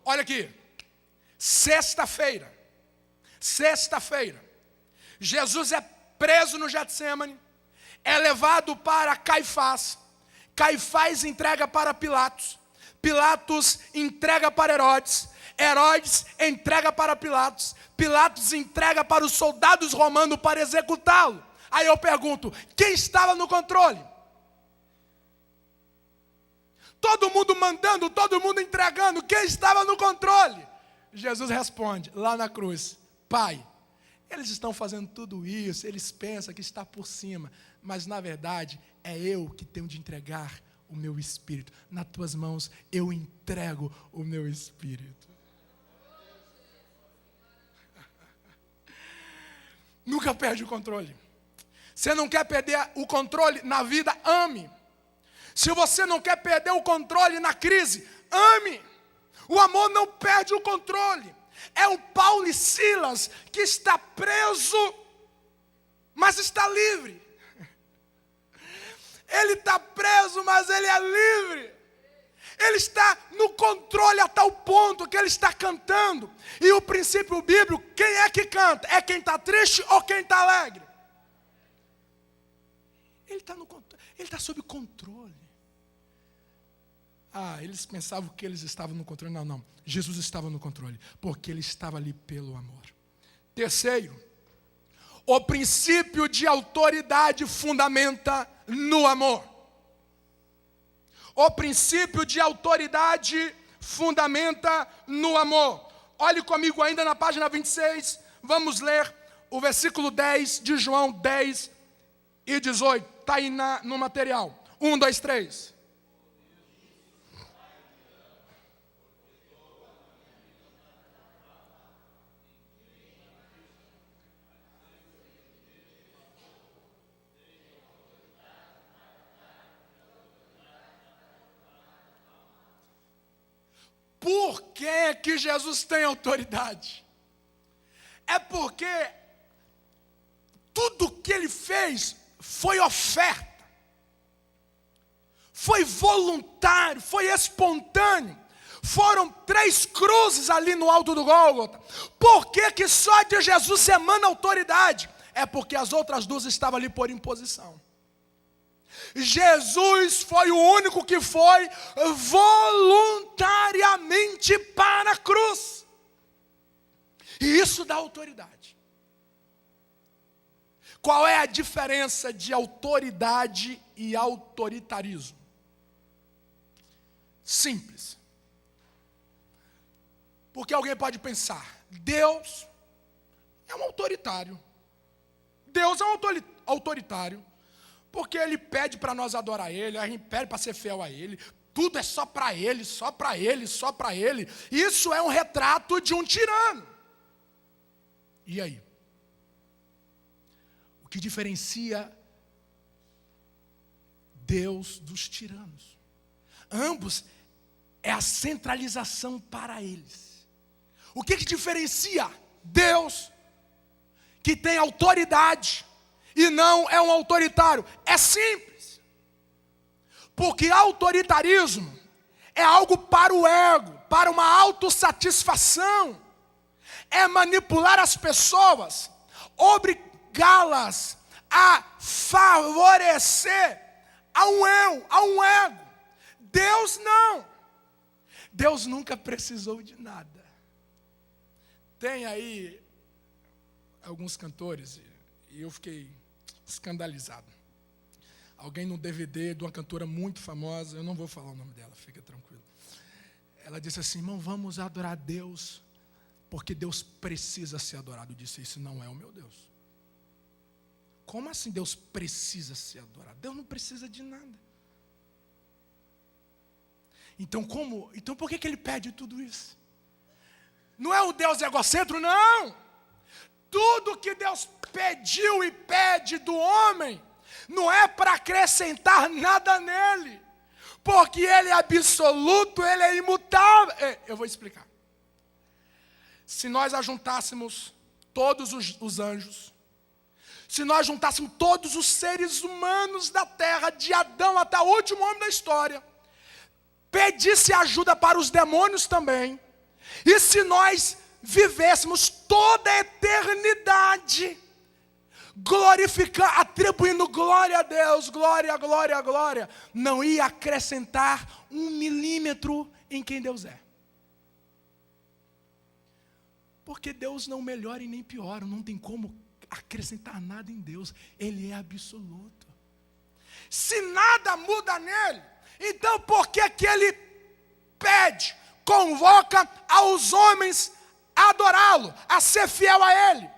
Olha aqui, sexta-feira, Jesus é preso no Getsêmani, é levado para Caifás, Caifás entrega para Pilatos, Pilatos entrega para Herodes, Herodes entrega para Pilatos, Pilatos entrega para os soldados romanos para executá-lo. Aí eu pergunto, quem estava no controle? Todo mundo mandando, todo mundo entregando. Quem estava no controle? Jesus responde, lá na cruz: Pai, eles estão fazendo tudo isso, eles pensam que está por cima, mas na verdade é eu que tenho de entregar o meu espírito. Nas tuas mãos eu entrego o meu espírito. Nunca perde o controle. Você não quer perder o controle na vida? Ame. Se você não quer perder o controle na crise, ame. O amor não perde o controle. É o Paulo e Silas que está preso, mas está livre. Ele está preso, mas ele é livre. Ele está no controle a tal ponto que ele está cantando. E o princípio bíblico, quem é que canta? É quem está triste ou quem está alegre? Ele está sob controle. Eles pensavam que eles estavam no controle. Não. Jesus estava no controle, porque ele estava ali pelo amor. Terceiro, o princípio de autoridade fundamenta no amor. O princípio de autoridade fundamenta no amor. Olhe comigo ainda na página 26, vamos ler o versículo 10 de João 10 e 18. Está aí no material. 1, 2, 3. Por que Jesus tem autoridade? É porque tudo que ele fez foi oferta, foi voluntário, foi espontâneo. Foram 3 cruzes ali no alto do Gólgota. Por que só de Jesus emana autoridade? É porque as outras 2 estavam ali por imposição. Jesus foi o único que foi voluntariamente para a cruz. E isso dá autoridade. Qual é a diferença de autoridade e autoritarismo? Simples. Porque alguém pode pensar, Deus é um autoritário. Deus é um autoritário. Porque ele pede para nós adorar ele, a gente pede para ser fiel a ele, tudo é só para ele, só para ele, só para ele. Isso é um retrato de um tirano. E aí? O que diferencia Deus dos tiranos? Ambos é a centralização para eles. O que diferencia Deus, que tem autoridade, e não é um autoritário? É simples. Porque autoritarismo é algo para o ego, para uma autossatisfação. É manipular as pessoas, obrigá-las a favorecer a um eu, a um ego. Deus não. Deus nunca precisou de nada. Tem aí alguns cantores, e eu fiquei escandalizado. Alguém no DVD de uma cantora muito famosa, eu não vou falar o nome dela, fica tranquilo. Ela disse assim: irmão, vamos adorar Deus, porque Deus precisa ser adorado. Eu disse: isso não é o meu Deus. Como assim Deus precisa ser adorado? Deus não precisa de nada. Então por que ele pede tudo isso? Não é um Deus egocêntrico, não. Tudo que Deus pediu e pede do homem não é para acrescentar nada nele, porque ele é absoluto, ele é imutável. Eu vou explicar. Se nós ajuntássemos todos os anjos, se nós juntássemos todos os seres humanos da terra, de Adão até o último homem da história, pedisse ajuda para os demônios também, e se nós vivêssemos toda a eternidade atribuindo glória a Deus, glória, glória, glória, não ia acrescentar 1 milímetro em quem Deus é. Porque Deus não melhora e nem piora, não tem como acrescentar nada em Deus, Ele é absoluto. Se nada muda nele, então por que que ele pede, convoca aos homens a adorá-lo, a ser fiel a ele?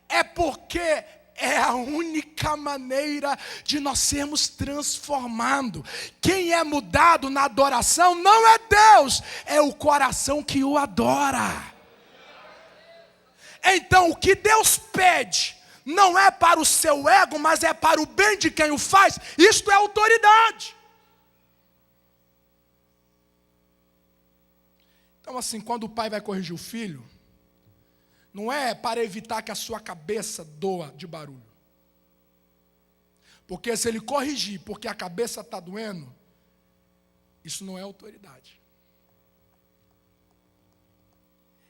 É porque é a única maneira de nós sermos transformados. Quem é mudado na adoração não é Deus, é o coração que o adora. Então o que Deus pede não é para o seu ego, mas é para o bem de quem o faz. Isto é autoridade. Então assim, quando o pai vai corrigir o filho, não é para evitar que a sua cabeça doa de barulho. Porque se ele corrigir porque a cabeça está doendo, isso não é autoridade.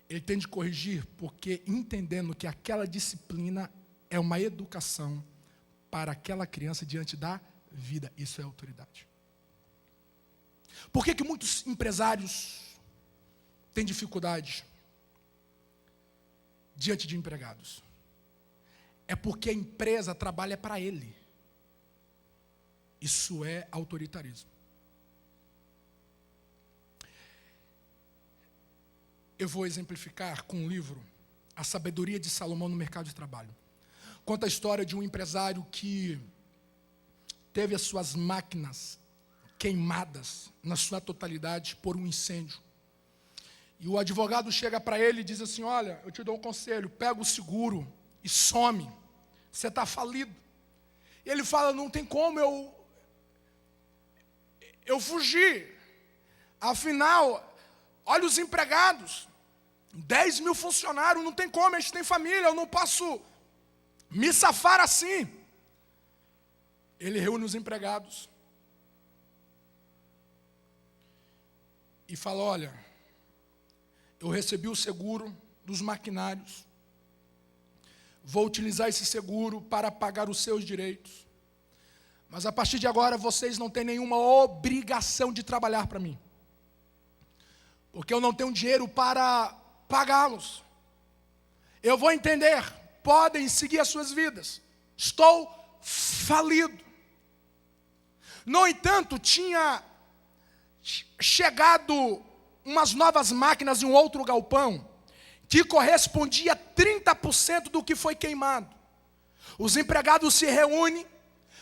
Ele tem de corrigir porque entendendo que aquela disciplina é uma educação para aquela criança diante da vida. Isso é autoridade. Por que que muitos empresários têm dificuldade diante de empregados? É porque a empresa trabalha para ele. Isso é autoritarismo. Eu vou exemplificar com um livro, A Sabedoria de Salomão no Mercado de Trabalho. Conta a história de um empresário que teve as suas máquinas queimadas na sua totalidade por um incêndio. E o advogado chega para ele e diz assim: olha, eu te dou um conselho, pega o seguro e some, você está falido. E ele fala: não tem como eu fugir, afinal, olha os empregados, 10 mil funcionários, não tem como, a gente tem família, eu não posso me safar assim. Ele reúne os empregados e fala: olha, eu recebi o seguro dos maquinários, vou utilizar esse seguro para pagar os seus direitos, mas a partir de agora vocês não têm nenhuma obrigação de trabalhar para mim, porque eu não tenho dinheiro para pagá-los. Eu vou entender, podem seguir as suas vidas, estou falido. No entanto, tinha chegado umas novas máquinas em um outro galpão, que correspondia a 30% do que foi queimado. Os empregados se reúnem,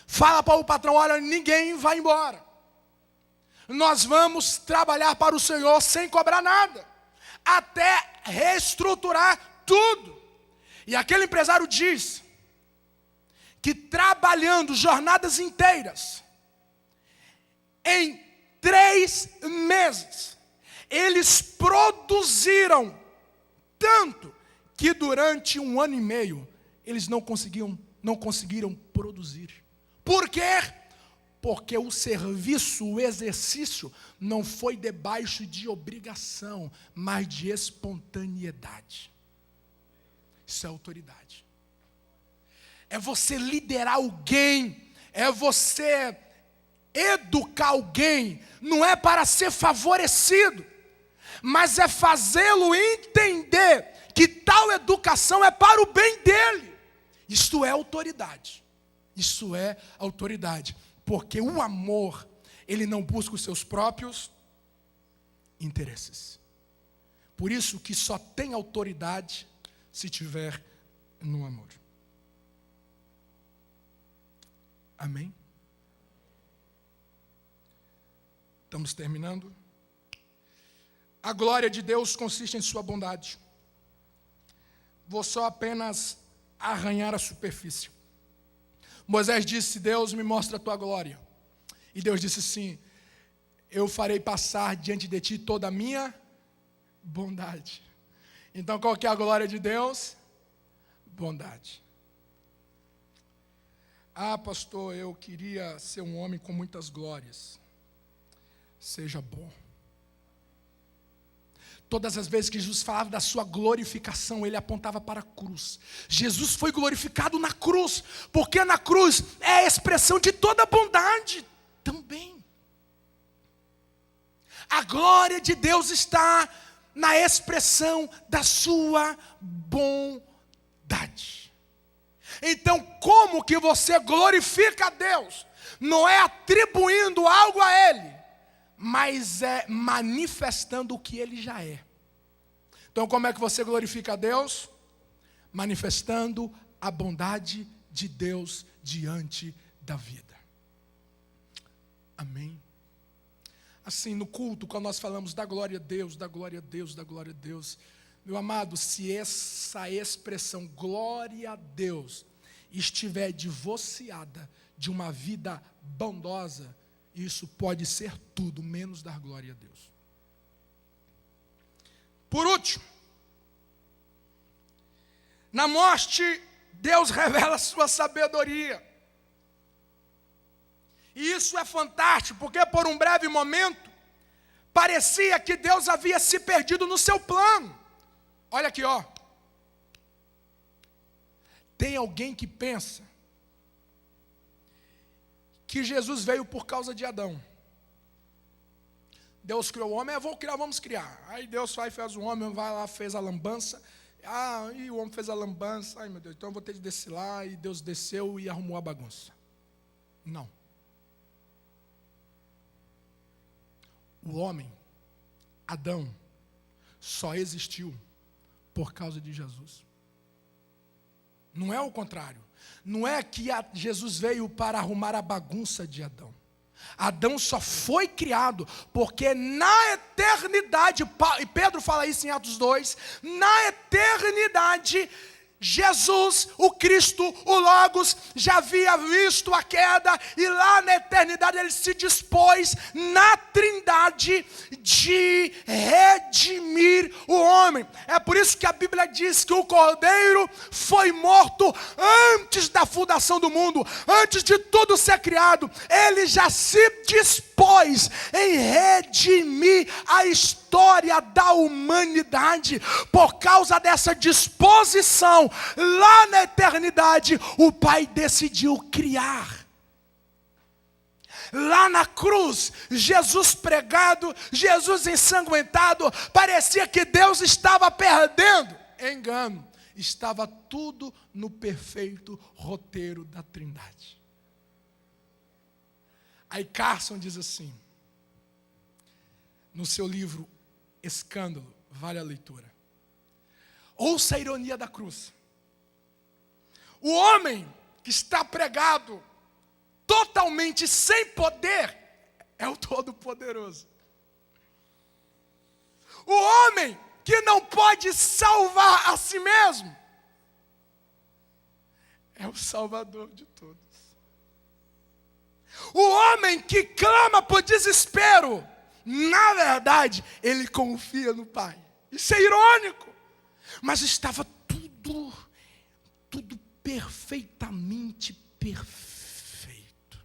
falam para o patrão: olha, ninguém vai embora, nós vamos trabalhar para o Senhor sem cobrar nada, até reestruturar tudo. E aquele empresário diz que trabalhando jornadas inteiras, em 3 meses, eles produziram tanto que durante 1 ano e meio eles não conseguiram produzir. Por quê? Porque o serviço, o exercício não foi debaixo de obrigação, mas de espontaneidade. Isso é autoridade. É você liderar alguém, é você educar alguém, não é para ser favorecido, mas é fazê-lo entender que tal educação é para o bem dele. Isto é autoridade. Isso é autoridade. Porque o amor, ele não busca os seus próprios interesses. Por isso que só tem autoridade se tiver no amor. Amém? Estamos terminando. A glória de Deus consiste em sua bondade. Vou só apenas arranhar a superfície. Moisés disse: Deus, me mostra a tua glória. E Deus disse assim: eu farei passar diante de ti toda a minha bondade. Então qual que é a glória de Deus? Bondade. Ah, pastor, eu queria ser um homem com muitas glórias. Seja bom. Todas as vezes que Jesus falava da sua glorificação, ele apontava para a cruz. Jesus foi glorificado na cruz, porque na cruz é a expressão de toda a bondade também. A glória de Deus está na expressão da sua bondade. Então, como que você glorifica a Deus? não é atribuindo algo a Ele, mas é manifestando o que Ele já é. Então como é que você glorifica a Deus? Manifestando a bondade de Deus diante da vida. Amém? Assim, no culto, quando nós falamos da glória a Deus, da glória a Deus, da glória a Deus, meu amado, se essa expressão glória a Deus estiver divorciada de uma vida bondosa, isso pode ser tudo menos dar glória a Deus. Por último, na morte, Deus revela a sua sabedoria. E isso é fantástico, porque por um breve momento, parecia que Deus havia se perdido no seu plano. Olha aqui, ó. Tem alguém que pensa que Jesus veio por causa de Adão. Deus criou o homem, vamos criar. Aí Deus fez o homem, vai lá, fez a lambança. E o homem fez a lambança. Ai meu Deus, então eu vou ter que descer lá. E Deus desceu e arrumou a bagunça. Não. O homem, Adão, só existiu por causa de Jesus. Não é o contrário. Não é que Jesus veio para arrumar a bagunça de Adão. Adão só foi criado porque na eternidade, e Pedro fala isso em Atos 2, na eternidade, Jesus, o Cristo, o Logos, já havia visto a queda, e lá na eternidade ele se dispôs na Trindade de redimir o homem. É por isso que a Bíblia diz que o Cordeiro foi morto antes da fundação do mundo, antes de tudo ser criado. Ele já se dispôs em redimir a história da humanidade. Por causa dessa disposição, lá na eternidade, o Pai decidiu criar. Lá na cruz, Jesus pregado, Jesus ensanguentado, parecia que Deus estava perdendo. Engano, estava tudo no perfeito roteiro da Trindade. Aí Carson diz assim, no seu livro Escândalo, vale a leitura. Ouça a ironia da cruz. O homem que está pregado totalmente sem poder é o Todo-Poderoso. O homem que não pode salvar a si mesmo é o Salvador de todos. O homem que clama por desespero, na verdade, ele confia no Pai. Isso é irônico. Mas estava tudo perfeitamente perfeito.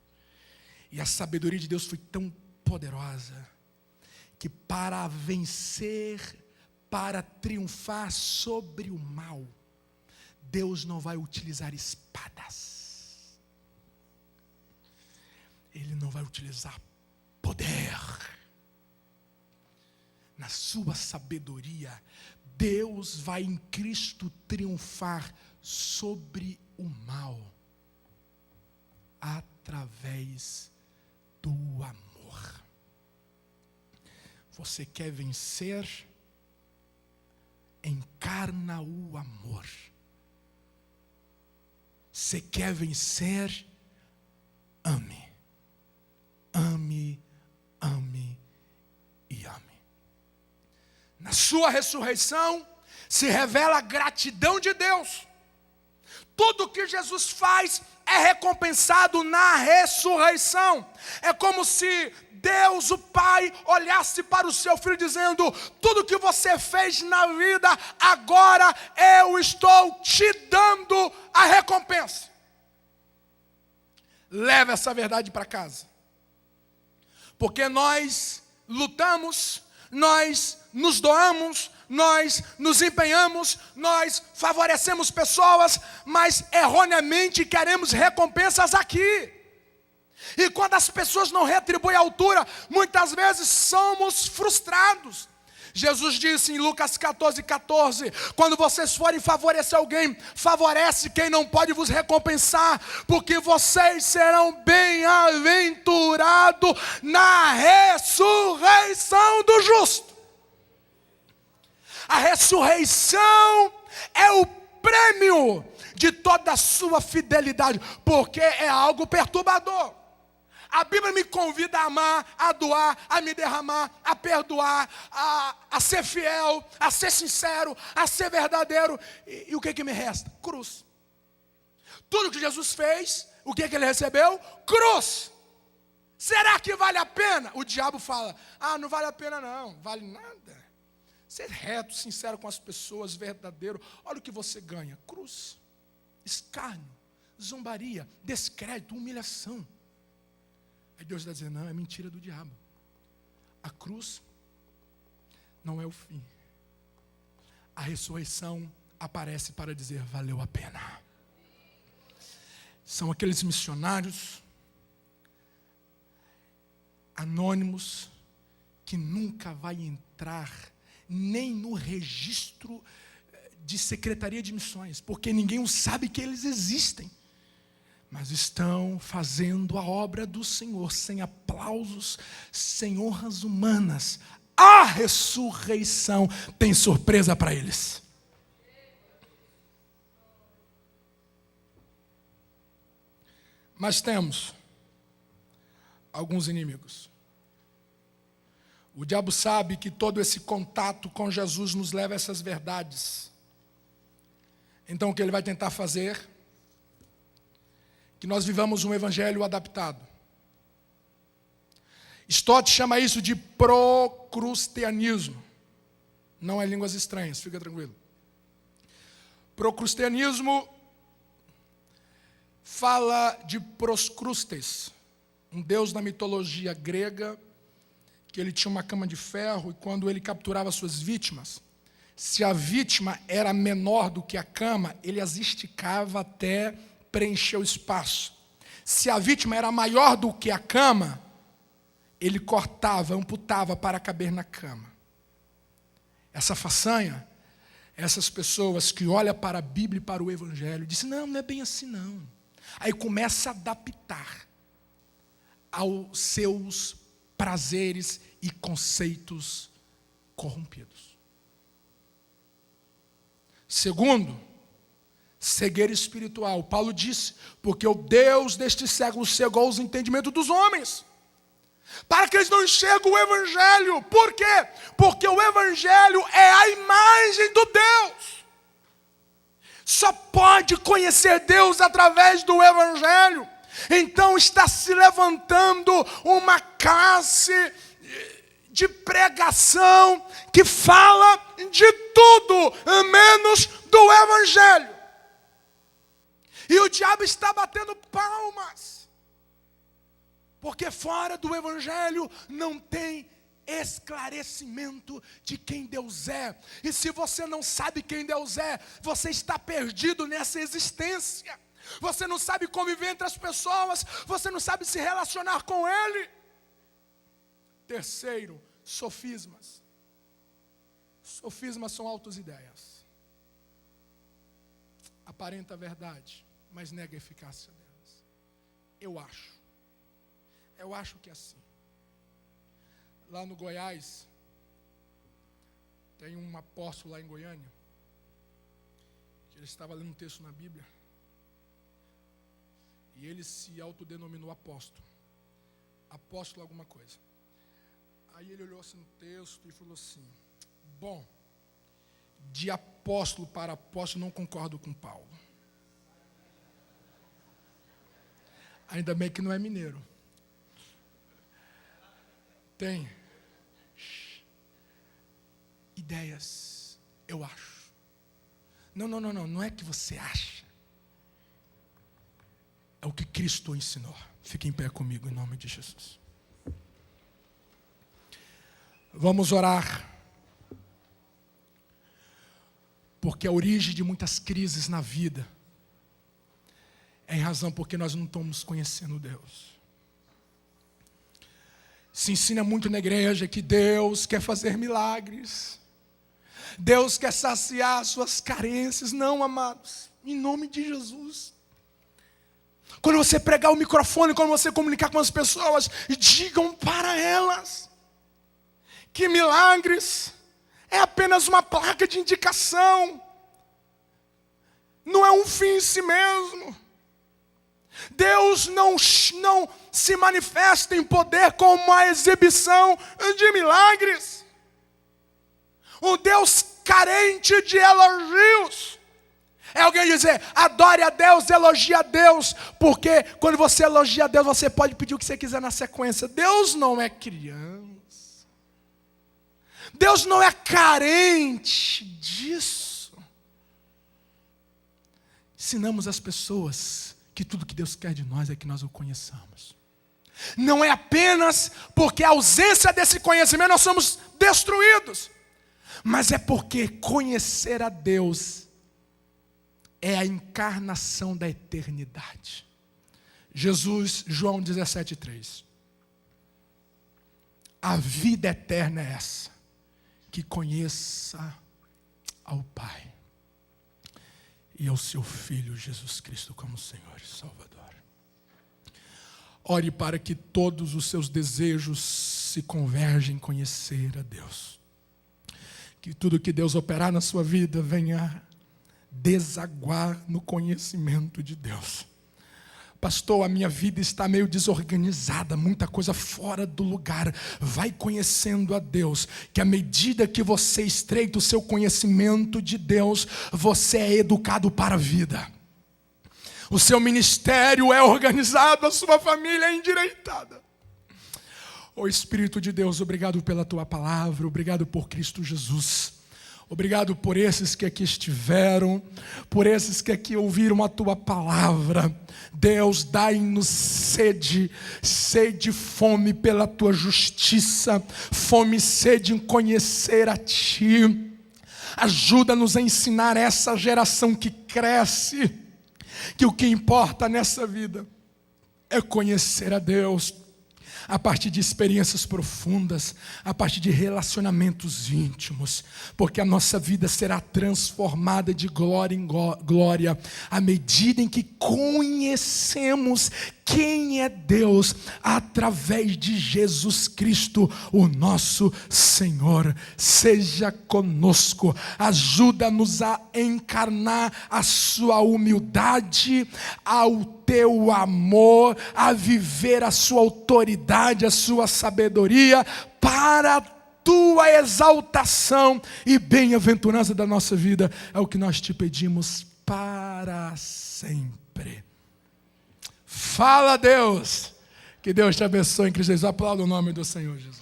E a sabedoria de Deus foi tão poderosa que para vencer, para triunfar sobre o mal, Deus não vai utilizar espadas. Ele não vai utilizar poder. Na sua sabedoria, Deus vai em Cristo triunfar sobre o mal, através do amor. Você quer vencer? Encarna o amor. Você quer vencer? Ame. Ame, ame e ame. Na sua ressurreição se revela a gratidão de Deus. Tudo que Jesus faz é recompensado na ressurreição. É como se Deus, o Pai, olhasse para o seu filho dizendo: tudo que você fez na vida, agora eu estou te dando a recompensa. Leve essa verdade para casa. Porque nós lutamos, nós nos doamos, nós nos empenhamos, nós favorecemos pessoas, mas erroneamente queremos recompensas aqui. E quando as pessoas não retribuem a altura, muitas vezes somos frustrados. Jesus disse em Lucas 14:14, quando vocês forem favorecer alguém, favorece quem não pode vos recompensar, porque vocês serão bem-aventurados na ressurreição do justo. A ressurreição é o prêmio de toda a sua fidelidade, porque é algo perturbador. A Bíblia me convida a amar, a doar, a me derramar, a perdoar, a ser fiel, a ser sincero, a ser verdadeiro. E o que me resta? Cruz. Tudo que Jesus fez, o que ele recebeu? Cruz. Será que vale a pena? O diabo fala, não vale a pena não, vale nada. Ser reto, sincero com as pessoas, verdadeiro. Olha o que você ganha: cruz, escárnio, zombaria, descrédito, humilhação. Aí Deus está dizendo, não, é mentira do diabo. A cruz não é o fim. A ressurreição aparece para dizer, valeu a pena. São aqueles missionários anônimos que nunca vai entrar nem no registro de Secretaria de Missões, porque ninguém sabe que eles existem. Mas estão fazendo a obra do Senhor, sem aplausos, sem honras humanas. A ressurreição tem surpresa para eles. Mas temos alguns inimigos. O diabo sabe que todo esse contato com Jesus nos leva a essas verdades. Então o que ele vai tentar fazer? Que nós vivamos um evangelho adaptado. Stott chama isso de procrustianismo. Não é línguas estranhas, fica tranquilo. Procrustianismo fala de Proscrustes, um deus da mitologia grega, que ele tinha uma cama de ferro e quando ele capturava suas vítimas, se a vítima era menor do que a cama, ele as esticava até preencher o espaço. Se a vítima era maior do que a cama, ele cortava, amputava para caber na cama. Essa façanha, essas pessoas que olham para a Bíblia e para o Evangelho, dizem, não é bem assim não. Aí começa a adaptar aos seus prazeres e conceitos corrompidos. Segundo, cegueira espiritual. Paulo disse, porque o Deus deste século cegou os entendimentos dos homens, para que eles não enxerguem o Evangelho. Por quê? Porque o Evangelho é a imagem do Deus. Só pode conhecer Deus através do Evangelho. Então está se levantando uma classe de pregação que fala de tudo, menos do Evangelho. E o diabo está batendo palmas, porque fora do Evangelho não tem esclarecimento de quem Deus é. E se você não sabe quem Deus é, você está perdido nessa existência. Você não sabe conviver entre as pessoas, você não sabe se relacionar com Ele. Terceiro, sofismas. Sofismas são auto-ideias. Aparenta a verdade, mas nega a eficácia delas. Eu acho que é assim. Lá no Goiás, tem um apóstolo lá em Goiânia, que ele estava lendo um texto na Bíblia, e ele se autodenominou apóstolo. Apóstolo alguma coisa. Aí ele olhou assim no texto e falou assim, bom, de apóstolo para apóstolo não concordo com Paulo. Ainda bem que não é mineiro. Tem ideias, eu acho. Não é que você acha. É o que Cristo ensinou. Fique em pé comigo em nome de Jesus. Vamos orar. Porque a origem de muitas crises na vida é em razão porque nós não estamos conhecendo Deus. Se ensina muito na igreja que Deus quer fazer milagres. Deus quer saciar suas carências. Não, amados, em nome de Jesus. Quando você pregar o microfone, quando você comunicar com as pessoas, digam para elas que milagres é apenas uma placa de indicação. Não é um fim em si mesmo. Deus não se manifesta em poder como uma exibição de milagres. Um Deus carente de elogios. É alguém dizer, adore a Deus, elogie a Deus. Porque quando você elogia a Deus, você pode pedir o que você quiser na sequência. Deus não é criança. Deus não é carente disso. Ensinamos as pessoas que tudo que Deus quer de nós é que nós o conheçamos. Não é apenas porque a ausência desse conhecimento nós somos destruídos. Mas é porque conhecer a Deus é a encarnação da eternidade. Jesus, João 17,3. A vida eterna é essa, que conheça ao Pai e ao seu Filho Jesus Cristo como Senhor e Salvador. Ore para que todos os seus desejos se convergem em conhecer a Deus. Que tudo que Deus operar na sua vida venha desaguar no conhecimento de Deus. Pastor, a minha vida está meio desorganizada, muita coisa fora do lugar. Vai conhecendo a Deus, que à medida que você estreita o seu conhecimento de Deus, você é educado para a vida. O seu ministério é organizado, a sua família é endireitada. Ó Espírito de Deus, obrigado pela tua palavra, obrigado por Cristo Jesus. Obrigado por esses que aqui estiveram, por esses que aqui ouviram a tua palavra. Deus, dai-nos sede e fome pela tua justiça, fome e sede em conhecer a ti. Ajuda-nos a ensinar essa geração que cresce, que o que importa nessa vida é conhecer a Deus, a partir de experiências profundas, a partir de relacionamentos íntimos, porque a nossa vida será transformada de glória em glória, à medida em que conhecemos quem é Deus, através de Jesus Cristo, o nosso Senhor. Seja conosco, ajuda-nos a encarnar a sua humildade, ao teu amor, a viver a sua autoridade, a sua sabedoria, para a tua exaltação e bem-aventurança da nossa vida. É o que nós te pedimos para sempre. Fala, Deus. Que Deus te abençoe em Cristo Jesus. Aplauda o nome do Senhor Jesus.